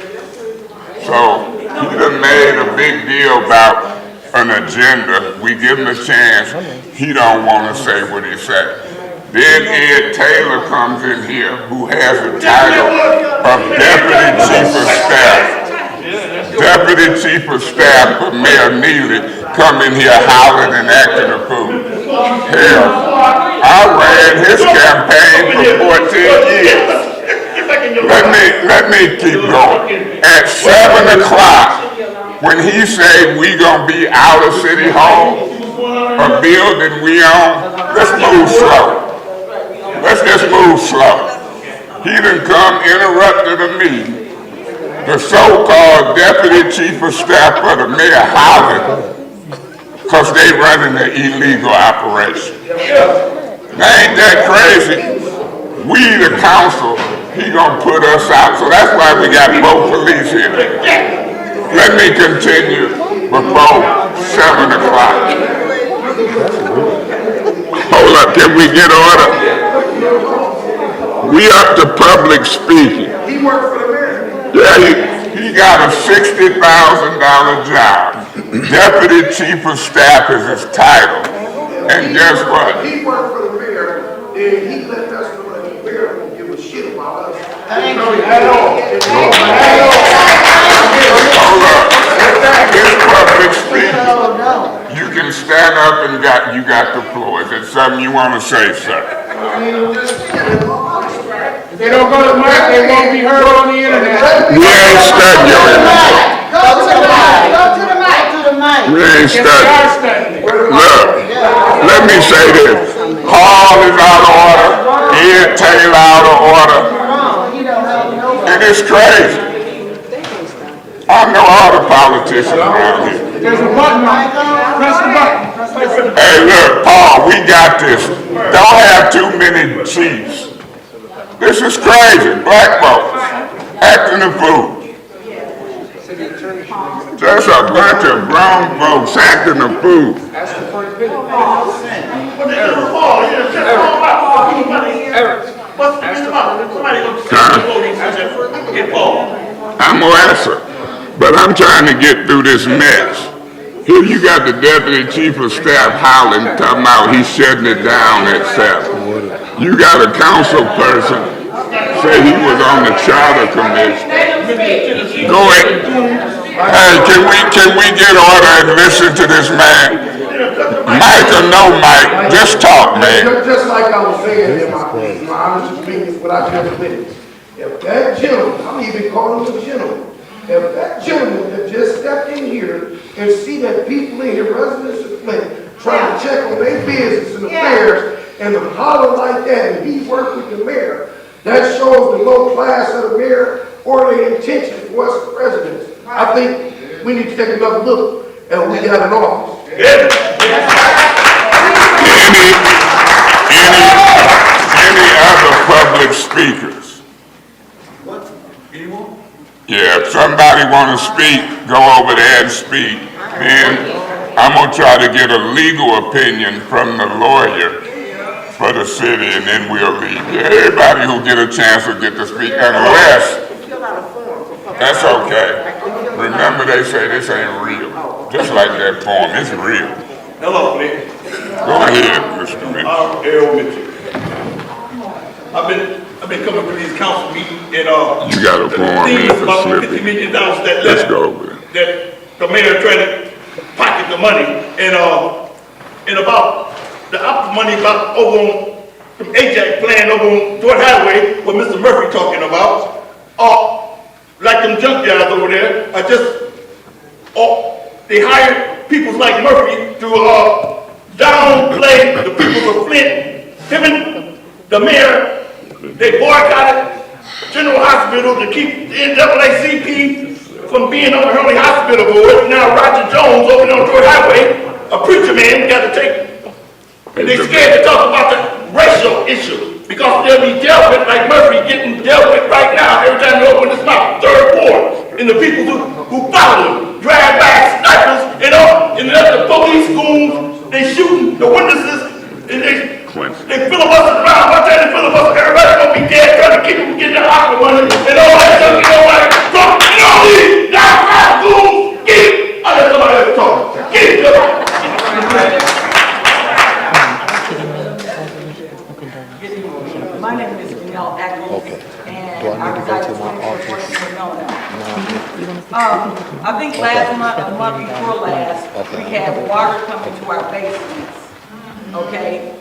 So he done made a big deal about an agenda. We give him a chance. He don't want to say what he said. Then Ed Taylor comes in here, who has the title of Deputy Chief of Staff. Deputy Chief of Staff for Mayor Neely come in here hollering and acting a fool. Hell, I ran his campaign for 14 years. Let me keep going. At 7 o'clock, when he said we gonna be out of City Hall, a building we own, let's move slow. Let's just move slow. He done come interrupted a meeting. The so-called Deputy Chief of Staff for the Mayor hollering because they running an illegal operation. Now ain't that crazy? We, the council, he gonna put us out. So that's why we got both police here. Let me continue before 7 o'clock. Hold up, can we get order? We up to public speaking. He worked for the mayor. Yeah, he got a $60,000 job. Deputy Chief of Staff is his title. And guess what? He worked for the mayor, and he let us know that the mayor don't give a shit about us. Hold up. It's public speaking. You can stand up and you got the floor. Is it something you want to say, sir? If they don't go to the mic, they won't be heard on the internet. We ain't studying your internet. Go to the mic. Go to the mic. Go to the mic. We ain't studying. Look, let me say this. Hall is out of order. Ed Taylor out of order. And it's crazy. I know all the politicians around here. There's a button on it. Press the button. Hey, look, Paul, we got this. Don't have too many chiefs. This is crazy. Black folks acting a fool. Just a bunch of brown folks acting a fool. I'm gonna answer, but I'm trying to get through this mess. Here you got the Deputy Chief of Staff howling, talking about he's shutting it down at 7. You got a council person say he was on the Charter Commission. Go ahead. Hey, can we get order and listen to this man? Mike or no Mike, just talk, man. Just like I was saying in my honest opinion, what I just admitted. If that gentleman, I'm even calling him a gentleman, if that gentleman that just stepped in here and see that people in here, residents of Flint, trying to check on their business and affairs, and to holler like that, and he worked with the mayor, that shows the low class of the mayor or the intention for us as presidents. I think we need to take another look at what we got in office. Any other public speakers? Yeah, if somebody want to speak, go over there and speak. Then I'm going to try to get a legal opinion from the lawyer for the city, and then we'll leave. Everybody who get a chance will get to speak, unless, that's okay. Remember they say this ain't real. Just like that poem, it's real. Hello, Flint. Go ahead, Mr. Mitchell. I'm Errol Mitchell. I've been coming to these council meetings and You got a poem thing here is for about $50 Slippy. million that Let's go over it. that the mayor tried to pocket the money and about the ARPA money about over on from Ajax plan over on George Highway, what Mr. Murphy talking about, like them junkyards over there, are just they hired people like Murphy to downplay the people of Flint. Him and the mayor, they boycotted General Hospital to keep the NAACP from being on the Hurley Hospital board. Now Roger Jones over on George Highway, a preacher man, got to take, and they scared to talk about the racial issue because they'll be dealt with like Murphy getting dealt with right now every time they open his mouth. Third ward, and the people who follow him, drive by snipers, and the police goons, they shooting the witnesses, and they filibuster around. One time they filibuster, everybody gonna be dead trying to keep them getting their ARPA money and all that stuff. You know what? You know these downtown goons, get it. I let somebody else talk. Get it. My name is Janelle Atkins. Okay. And Do I need to go to my office? I think Okay. last month, a month before last, Okay. we had water coming to our basements, okay?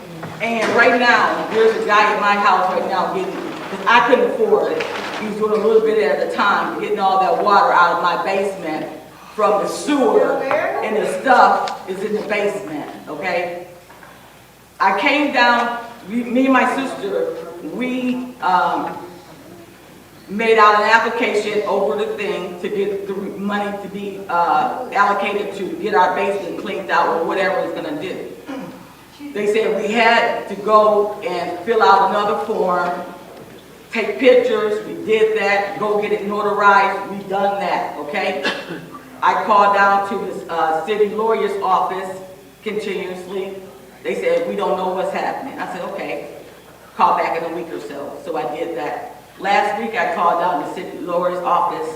And right now, there's a guy in my house right now getting, because I couldn't afford it. He was doing a little bit at a time, getting all that water out of my basement from the sewer, and the stuff is in the basement, okay? I came down, me and my sister, we made out an application over the thing to get the money to be allocated to get our basement cleaned out or whatever it's gonna do. They said we had to go and fill out another form, take pictures, we did that, go get it notarized, we done that, okay? I called down to the city lawyer's office continuously. They said, we don't know what's happening. I said, okay, call back in a week or so. So I did that. Last week I called down to the city lawyer's office.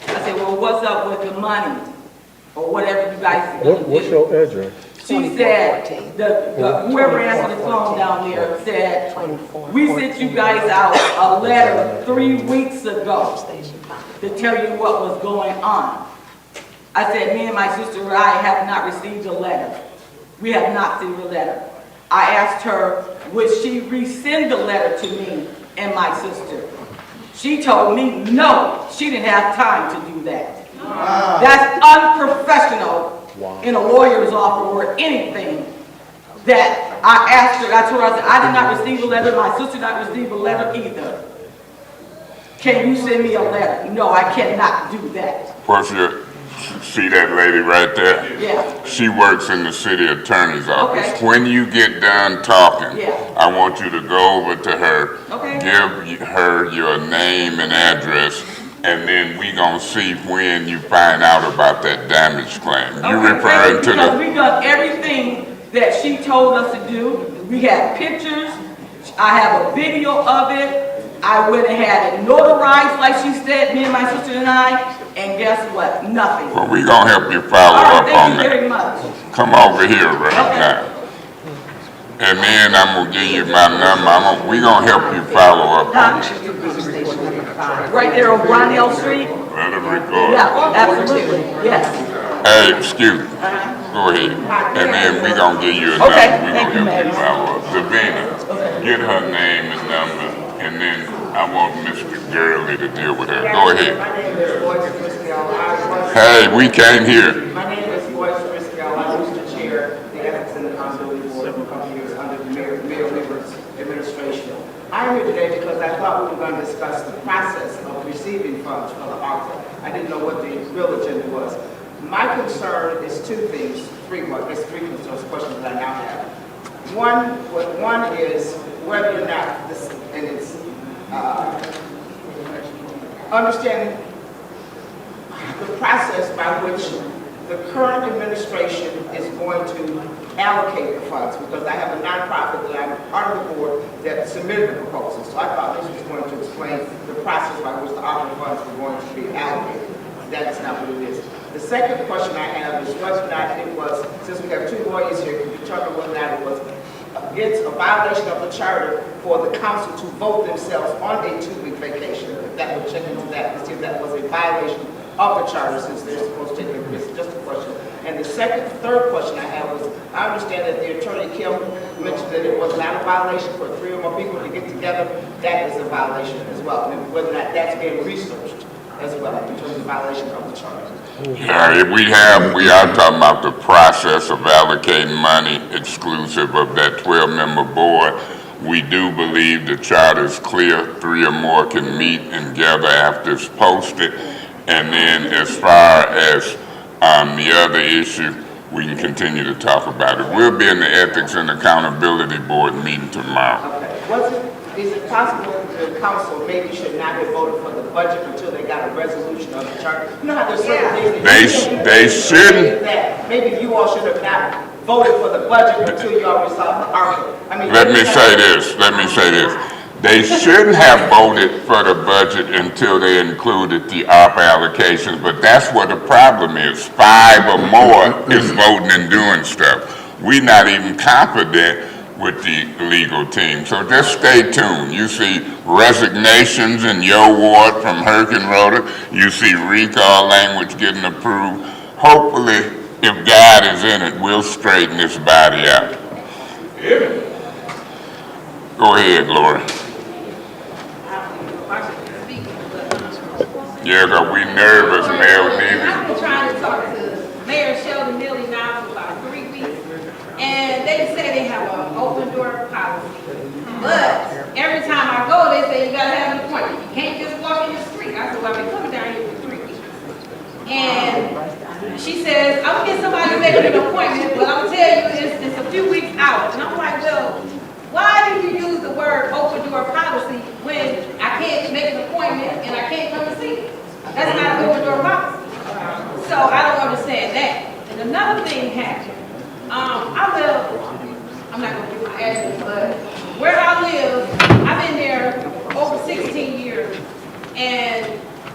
I said, well, what's up with the money? Or whatever you guys are going to do. What's your address? She said, whoever answered the phone down there said, we sent you guys out a letter 3 weeks ago to tell you what was going on. I said, me and my sister and I have not received a letter. We have not received a letter. I asked her, would she resend the letter to me and my sister? She told me no, she didn't have time to do that. Wow. That's unprofessional. Wow. In a lawyer's office or anything. That I asked her, I told her, I said, I did not receive a letter, my sister did not receive a letter either. Can you send me a letter? No, I cannot do that. What's your, see that lady right there? Yeah. She works in the city attorney's office. Okay. When you get done talking, Yeah. I want you to go over to her, Okay. give her your name and address, and then we gonna see when you find out about that damage claim. You referring to because the... we done everything that she told us to do. We have pictures, I have a video of it. I went and had it notarized like she said, me and my sister and I, and guess what? Nothing. Well, we gonna help you follow All up right, on thank you very that. much. Come over here right Okay. now. And then I'm gonna give you my number. We gonna help you follow up on it. Right there on Brownell Street? Let it record. Yeah, absolutely, yes. Hey, excuse me. Go ahead. And then we gonna give you a number. Okay, We thank you, gonna help you ma'am. follow up. Davina, get her name and number, and then I want Mr. Gurley to deal with her. Go ahead. My name is Boyce Briscoe. Hey, we can't hear. My name is Boyce Briscoe. I used to chair the Ethics and Accountability Board for a couple years under the Mayor because I thought we were going to discuss the process of receiving funds for the ARPA. I didn't know what the real agenda was. My concern is three questions that I now have. One is whether or not this, and it's understanding the process by which the current administration is going to allocate the funds, because I have a nonprofit that I'm part of the board that submitted the proposal. So I thought this was going to explain the process by which the ARPA funds were going to be allocated. That's not what it is. The second question I have is whether or not it was, since we have two lawyers here, can determine whether or not it was it's a violation of the charter for the council to vote themselves on a 2-week vacation. If that would check into that to see if that was a violation of the charter, since they're supposed to take it. It's just a question. And the third question I have was, I understand that the attorney Kim mentioned that it was not a violation for 3 or more people to get together. That is a violation as well, and whether or not that's being researched as well in terms of violation of the charter. Yeah, we are talking about the process of allocating money exclusive of that 12-member board. We do believe the charter is clear. 3 or more can meet and gather after it's posted. And then as far as the other issue, we can continue to talk about it. We'll be in the Ethics and Accountability Board meeting tomorrow. Okay. Is it possible that the council maybe should not have voted for the budget until they got a resolution of the charter? You know how there's certain things that They shouldn't. that maybe you all should have not voted for the budget until you all resolved the ARPA. I mean, Let me say this. They shouldn't have voted for the budget until they included the ARPA allocations, but that's what the problem is. 5 or more is voting and doing stuff. We're not even confident with the legal team. So just stay tuned. You see resignations in your ward from Herkenrode. You see recall language getting approved. Hopefully, if God is in it, we'll straighten this body out. Go ahead, Gloria. Yeah, because we nervous, Mayor. I've been trying to talk to Mayor Sheldon Millie now for about 3 weeks, and they say they have an open door policy. But every time I go, they say you gotta have an appointment. You can't just walk in the street. I said, well, I've been coming down here for 3 weeks. And she says, I'm gonna get somebody to make an appointment, but I'm gonna tell you it's a few weeks out. And I'm like, well, why do you use the word open door policy when I can't make an appointment and I can't come and see you? That's not an open door policy. So I don't understand that. And another thing happened. I'm not gonna give my address, but where I live, I've been there over 16 years. And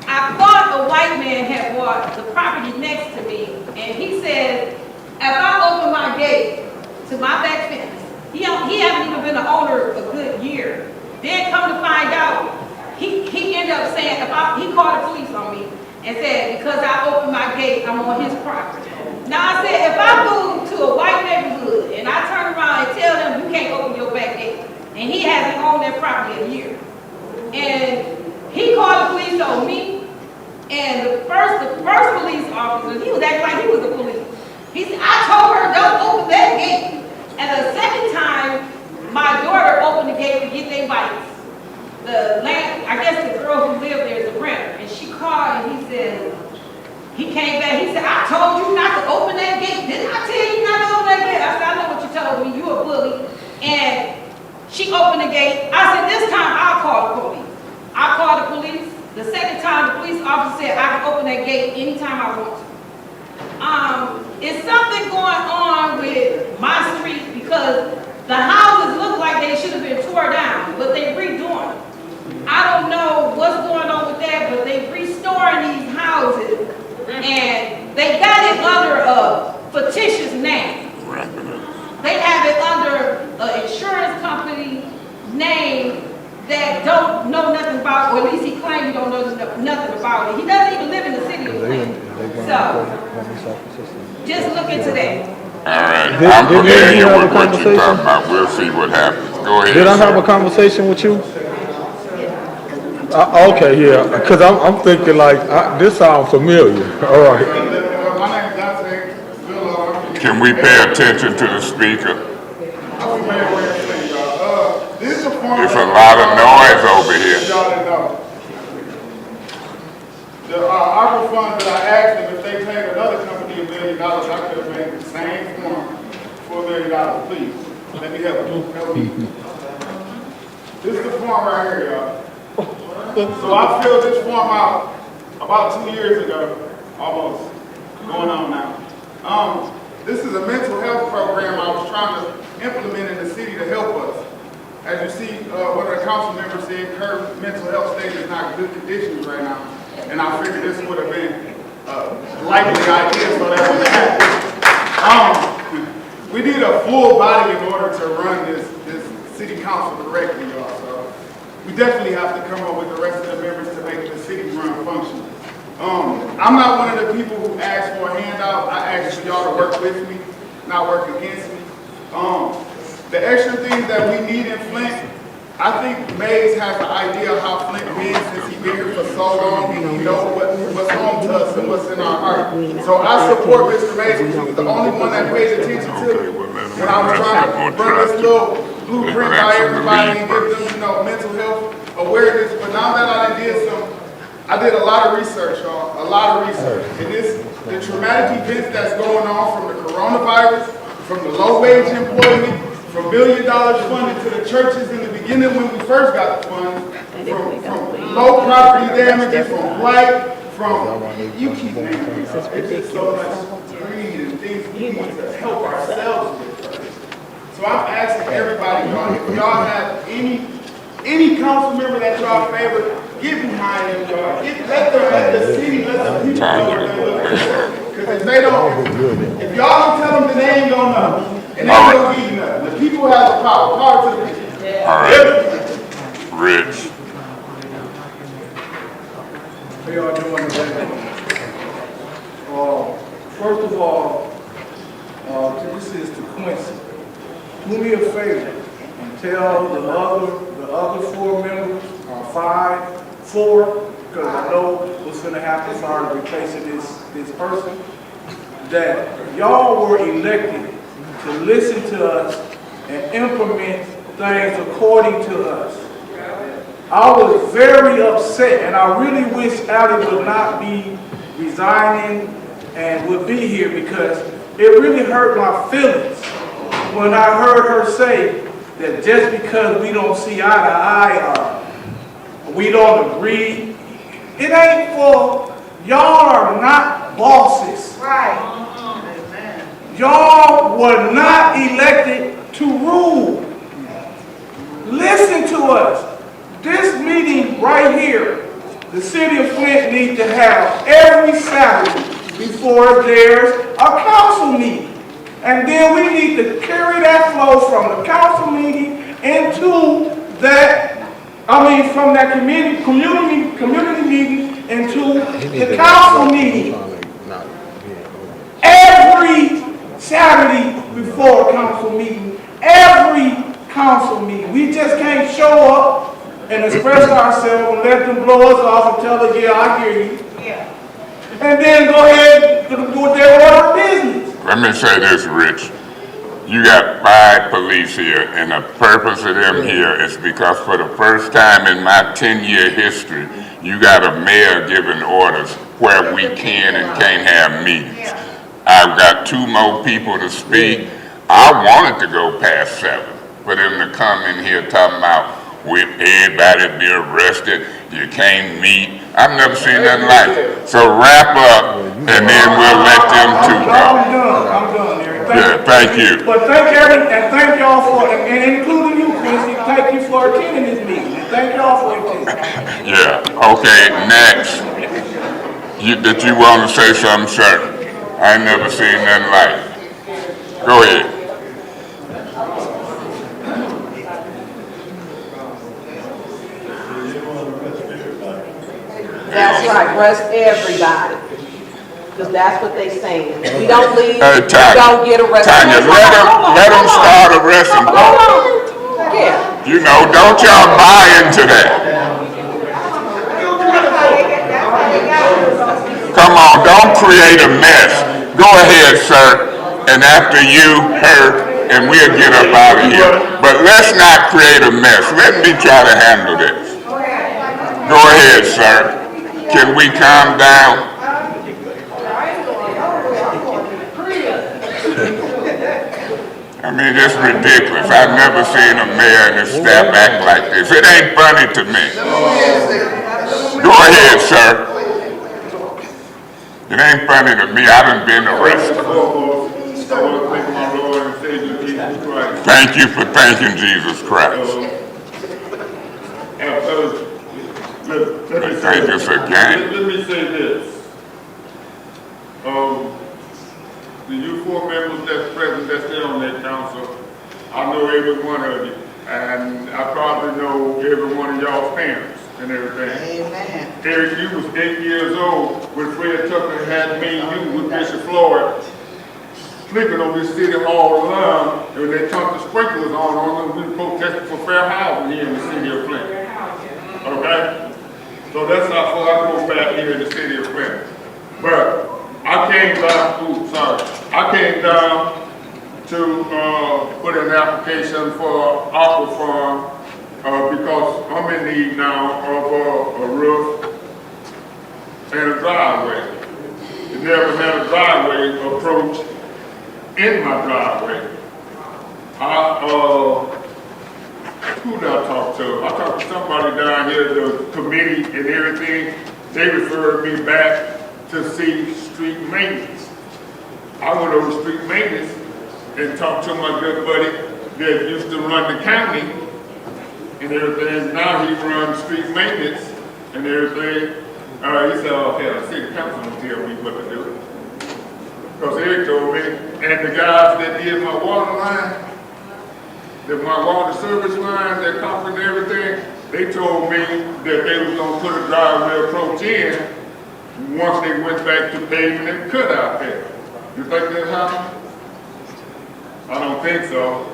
I thought a white man had bought the property next to me. And he said, if I open my gate to my back fence, he hasn't even been the owner a good year. Then come to find out, he ended up saying, he called the police on me and said, because I opened my gate, I'm on his property. Now I said, if I move to a white neighborhood and I turn around and tell them you can't open your back gate, and he hasn't owned their property a year, and he called the police on me, and the first police officer, he was acting like he was the police. He said, I told her don't open that gate. And the second time, my daughter opened the gate to get their bikes. I guess the girl who lived there is a renter, and she called and he said, he came back, he said, I told you not to open that gate. Didn't I tell you not to open that gate? I said, I know what you told me, you a bully. And she opened the gate. I said, this time I'll call the police. I called the police. The second time the police officer said, I can open that gate anytime I want to. Is something going on with my street, because the houses look like they should have been tore down, but they redoing them. I don't know what's going on with that, but they restoring these houses, and they got it under a fictitious name. They have it under an insurance company name that don't know nothing about, or at least he claims he don't know nothing about it. He doesn't even live in the city of Flint. So, just look into that. All right, I'm familiar with what you're talking about. We'll see what happens. Go ahead. Did I have a conversation with you? Okay, yeah, because I'm thinking like, this sounds familiar. All right. Can we pay attention to the speaker? This is a It's a lot of noise over here. Y'all didn't know. The ARPA funds that I asked them, if they paid another company $1 million, I could have made the same form for $1 million, please. Let me help you. This is the form right here, y'all. So I filled this form out about 2 years ago, almost, going on now. This is a mental health program I was trying to implement in the city to help us. As you see, one of the council members said her mental health state is not in good conditions right now. And I figured this would have been a likely idea so that would happen. We need a full body in order to run this city council correctly, y'all. So we definitely have to come up with the rest of the members to make the city run function. I'm not one of the people who asked for a handout. I asked for y'all to work with me, not work against me. The extra things that we need in Flint, I think Mays has an idea of how Flint been since he's been here for so long, and he knows what's home to us and what's in our heart. So I support Mr. Mays, because he was the only one that paid attention to me when I was trying to run this little blueprint by everybody and give them, mental health awareness. But now that I did a lot of research, y'all, a lot of research. And the traumatic events that's going on from the coronavirus, from the low-wage employment, from $1 billion funded to the churches in the beginning when we first got the funds, from low property damage, from blight, from, you keep naming it, it's just so much greed and things we need to help ourselves with. So I'm asking everybody, y'all, if y'all have any council member that y'all favor, get behind them, y'all. Let the city, let the people know. Because if they don't, if y'all don't tell them, then they ain't gonna know. And they ain't gonna give you nothing. The people have the power. Power to the people. All right. Rich. How y'all doing today? First of all, this is to Quincy. Do me a favor and tell the other 4 members, 4, because I know what's going to happen as far as replacing this person, that y'all were elected to listen to us and implement things according to us. I was very upset, and I really wish Allie would not be resigning and would be here, because it really hurt my feelings when I heard her say that just because we don't see eye to eye or we don't agree, it ain't for, y'all are not bosses. Right. Y'all were not elected to rule. Listen to us. This meeting right here, the city of Flint needs to have every Saturday before there's a council meeting. And then we need to carry that flow from the council meeting into that, from that community meeting into the council meeting. Every Saturday before a council meeting, every council meeting. We just can't show up and express ourselves and let them blow us off and tell us, yeah, I hear you. Yeah. And then go ahead and do what they order of business. Let me say this, Rich. You got 5 police here, and the purpose of them here is because for the first time in my 10-year history, you got a mayor giving orders where we can and can't have meetings. I've got 2 more people to speak. I wanted to go past 7, for them to come in here talking about everybody be arrested, you can't meet. I've never seen nothing like it. So wrap up, and then we'll let them 2 go. I'm done, Eric. Thank you. But thank y'all for, and including you, Quincy, thank you for attending this meeting. And thank y'all for attending. Yeah, okay, next. Did you want to say something, sir? I ain't never seen nothing like it. Go ahead. That's right, arrest everybody. Because that's what they saying. If we don't leave, we Tonya, don't get arrested. Tonya, let them start arresting. Hold on. Yeah. You know, don't y'all buy into that. Come on, don't create a mess. Go ahead, sir. And after you, her, and we'll get up out of here. But let's not create a mess. Let me try to handle this. Go ahead, sir. Can we calm down? I mean, it's ridiculous. I've never seen a mayor in his staff act like this. It ain't funny to me. Go ahead, sir. It ain't funny to me. I done been arrested. Thank you for thanking Jesus Christ. They think it's a game. Let me say this. You four members that's present, that's there on that council, I know every one of you, and I probably know every one of y'all's parents and everything. Amen. Eric, you was 8 years old when Fred Tucker had me and you with Bishop Floyd sleeping on this city hall lawn, and when they turned the sprinklers on them, we protested for fair housing here in the city of Flint. Okay? So that's how far I go back here in the city of Flint. But I came down to put an application for ARPA fund because I'm in need now of a roof and a driveway. You never had a driveway approach in my driveway. Who did I talk to? I talked to somebody down here, the committee and everything. They referred me back to see street maintenance. I went over street maintenance and talked to my good buddy that used to run the county and everything. Now he runs street maintenance and everything. He said, oh hell, the city council will tell me what to do. Because Eric told me, and the guys that did my water line, my water service line, that copper and everything, they told me that they was gonna put a driveway approach in once they went back to paving and cut out there. You think that happened? I don't think so.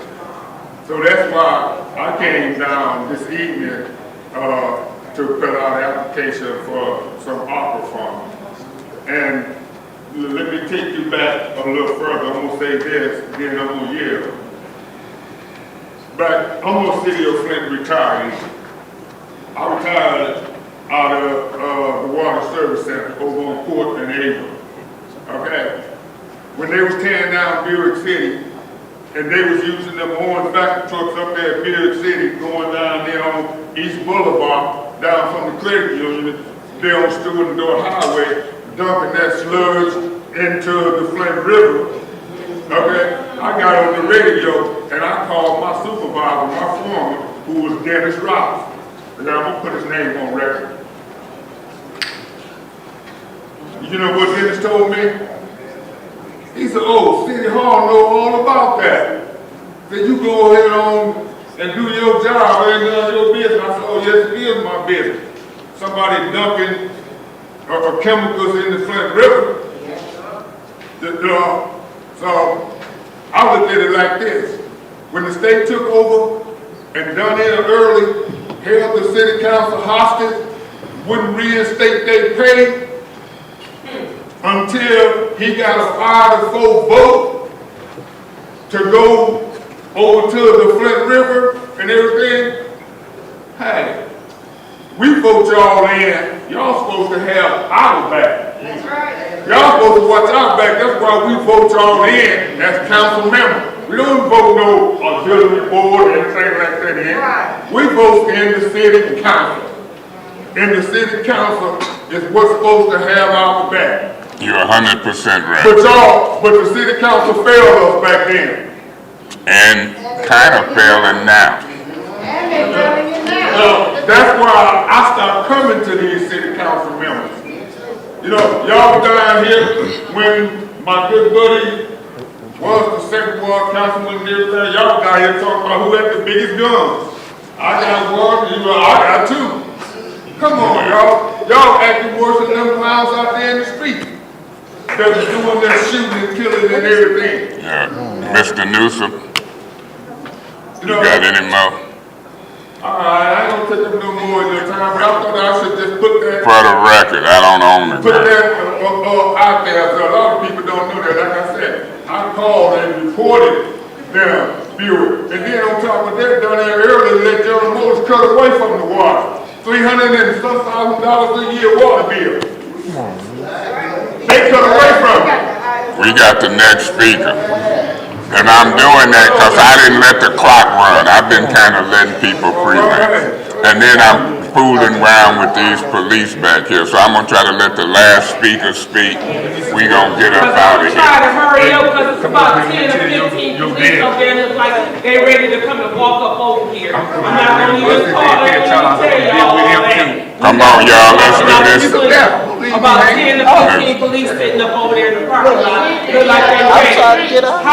So that's why I came down this evening to put out an application for some ARPA funds. And let me take you back a little further. I'm gonna say this, then I'm gonna yield. But I'm a City of Flint retiree. I retired out of the Water Service Center over on Court and Avon. Okay? When they was tearing down Buick City, and they was using them orange vacuum trucks up there at Buick City, going down there on East Boulevard, down from the credit union, there on Stewart and Door Highway, dumping that sludge into the Flint River. Okay? I got on the radio, and I called my supervisor, my foreman, who was Dennis Ross. And I'm gonna put his name on record. You know what Dennis told me? He said, oh, City Hall know all about that. Said, you go ahead on and do your job, and none of your business. I said, oh yes, it is my business. Somebody dumping chemicals in the Flint River. So I looked at it like this. When the state took over and done in early, held the city council hostage, wouldn't reinstate their pay until he got a 5-4 vote to go over to the Flint River and everything. Hey, we vote y'all in. Y'all supposed to have our back. That's right. Y'all supposed to watch our back. That's why we vote y'all in as council members. We don't vote no auxiliary board or anything like that in. Right. We vote in the city council. And the city council is what's supposed to have our back. You're 100% right. But the city council failed us back then. And kind of failing now. And they're failing it now. That's why I stopped coming to these city council members. You know, y'all down here when my good buddy was the second ward councilman and everything, y'all down here talking about who had the biggest guns. I got one, you know, I got two. Come on, y'all. Y'all acting worse than them clowns out there in the street. That was doing that shooting and killing and everything. Yeah. Mr. Newsom, you got any more? I ain't gonna take up no more of your time, but I thought I should just put that. For the record, I don't own it. Put that out there, so a lot of people don't know that. Like I said, I called and reported Now, view it. And then on top of that, down there earlier, let General Motors cut away from the water. $300 and some thousand a year water bill. They cut away from it. We got the next speaker. And I'm doing that because I didn't let the clock run. I've been kind of letting people pre-run. And then I'm fooling around with these police back here. So I'm going to try to let the last speaker speak. We going to get up out of here. I'm trying to hurry up because it's about 10 or 15 police up there and it's like they ready to come and walk up over here. I'm not going to even call them and tell y'all that. Come on, y'all. Let's do this. About 10 to 15 police sitting up over there in the parking lot. Look like they ready. trying to get out.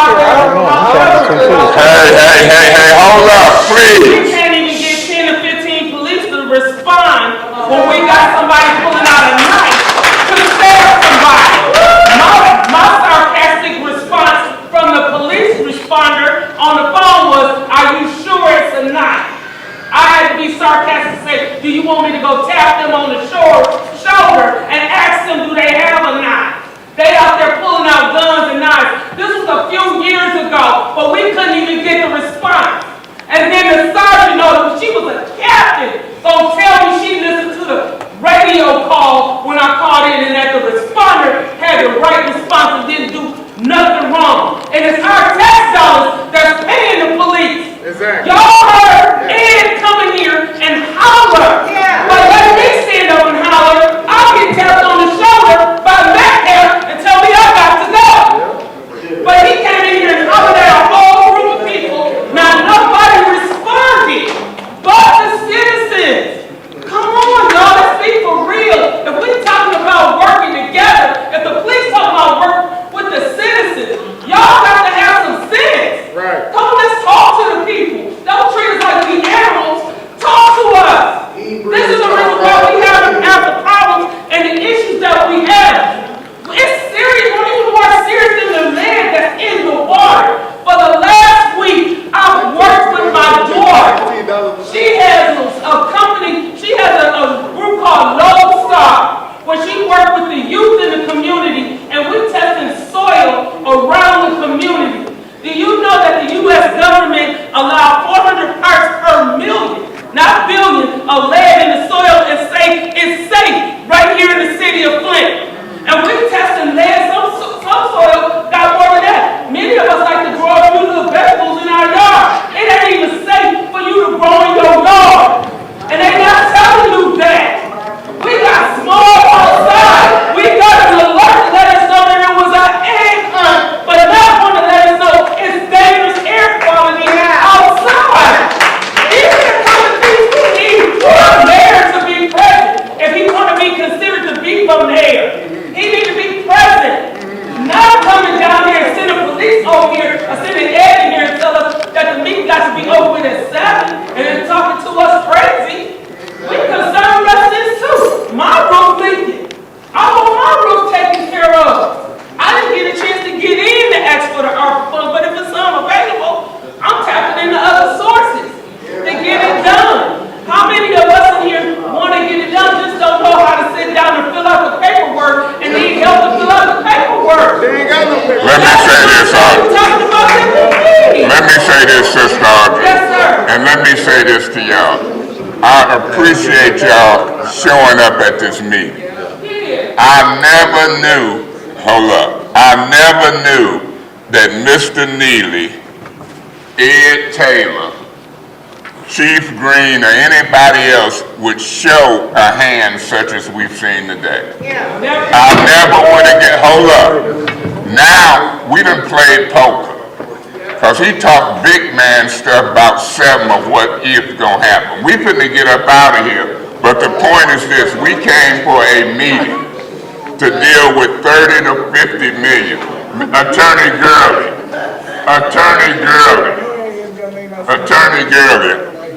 Hey, hold up, We please. can't even get 10 to 15 police to respond when we got somebody pulling out a knife to stab somebody. My sarcastic response from the police responder on the phone was, "Are you sure it's a knife?" I had to be sarcastic and say, "Do you want me to go tap them on the shoulder and ask them, do they have a knife?" They out there pulling out guns and knives. This was a few years ago, but we couldn't even get the response. And then the sergeant, she was a captain, gonna tell me she listened to the radio call when I called in and that the responder had the right response and didn't do nothing wrong. And it's our tax dollars that's paying the police. Exactly. Y'all heard Ed coming here and holler. Yeah. But let me stand up and holler. I'll get tapped on the shoulder by Matt there and tell me I got to go. But he came in here and hollered at a whole group of people. Now nobody responded but the citizens. Come on, y'all, let's be for real. If we're talking about working together, if the police talking about work with the citizens, y'all got to have some sense. Right. Come on, let's talk to the people. Don't treat us like we animals. Talk to us. This is the reason why we have the problems and the issues that we have. It's serious. We're even more serious than the land that's in the water. For the last week, I've worked with my daughter. She has a company, she has a group called Lone Star, where she works with the youth in the community, and we're testing soil around the community. Do you know that the U.S. government allowed 400 parts per million, not billion, of lead in the soil and say it's safe right here in the city of Flint? And we're testing lead. Some soil got more than that. Many of us like to grow a few little vegetables in our yard. It ain't even safe for you to grow in your yard. And they not telling you that. We got small outside. We got an alert to let us know that it was an egg hunt, but not want to let us know it's dangerous air quality outside. These are the kind of things we need the mayor to be present. If he want to be considered to be from there, he need to be present. Not coming down here and sending police over here or sending Ed in here and tell us that the meeting got to be over with at 7 and then talking to us crazy. We concerned residents too. My roof leaking. I want my roof taken care of. I didn't get a chance to get in to ask for the ARPA fund, but if it's unavailable, I'm tapping into other sources to get it done. How many of us in here want to get it done, just don't know how to sit down and fill out the paperwork and need help to fill out the paperwork? They ain't got no paper. Let me say this, Let me say this, Sister Audrey. Yes, sir. And let me say this to y'all. I appreciate y'all showing up at this meeting. I never knew that Mr. Neely, Ed Taylor, Chief Green, or anybody else would show a hand such as we've seen today. I never would have hold up. Now, we done played poker. Because he talked big man stuff about 7 of what is going to happen. We finna get up out of here. But the point is this, we came for a meeting to deal with 30 to 50 million. Attorney Gurley,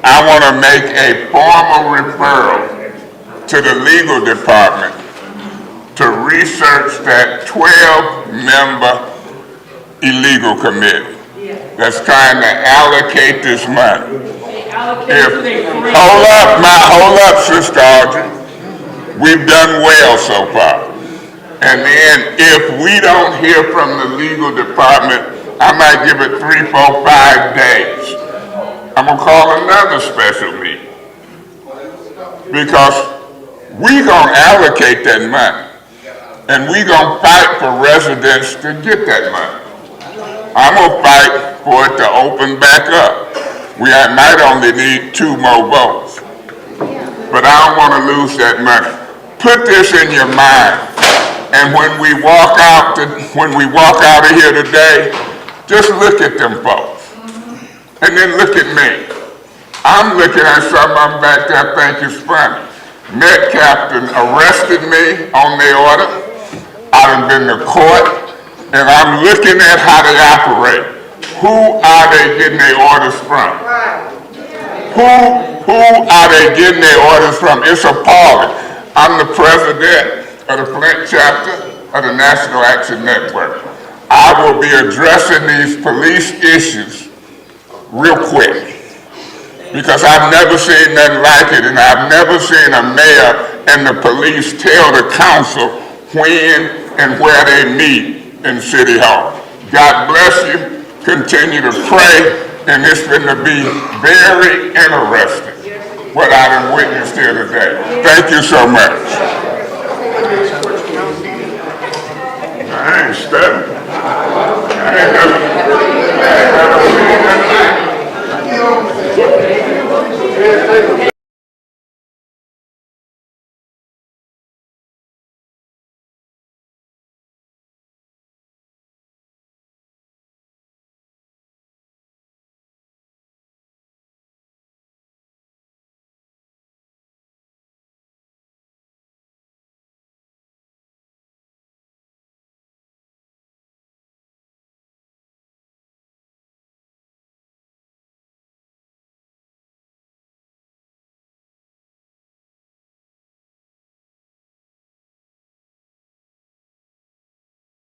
I want to make a formal referral to the legal department to research that 12-member illegal committee that's trying to allocate this money. Hold up, Sister Audrey. We've done well so far. And then if we don't hear from the legal department I might give it 3, 4, 5 days. I'm gonna call another special meeting. Because we gonna allocate that money. And we gonna fight for residents to get that money. I'm gonna fight for it to open back up. We might only need 2 more votes. But I don't wanna lose that money. Put this in your mind. And when we walk out of here today, just look at them folks. And then look at me. I'm looking at some of them back there think it's funny. Met Captain arrested me on their order. I done been to court, and I'm looking at how they operate. Who are they getting their orders from? Who are they getting their orders from? It's appalling. I'm the president of the Flint Chapter of the National Action Network. I will be addressing these police issues real quick because I've never seen nothing like it, and I've never seen a mayor and the police tell the council when and where they meet in City Hall. God bless you. Continue to pray, and it's going to be very interesting what I done witnessed here today. Thank you so much. I ain't studying. I ain't never seen that.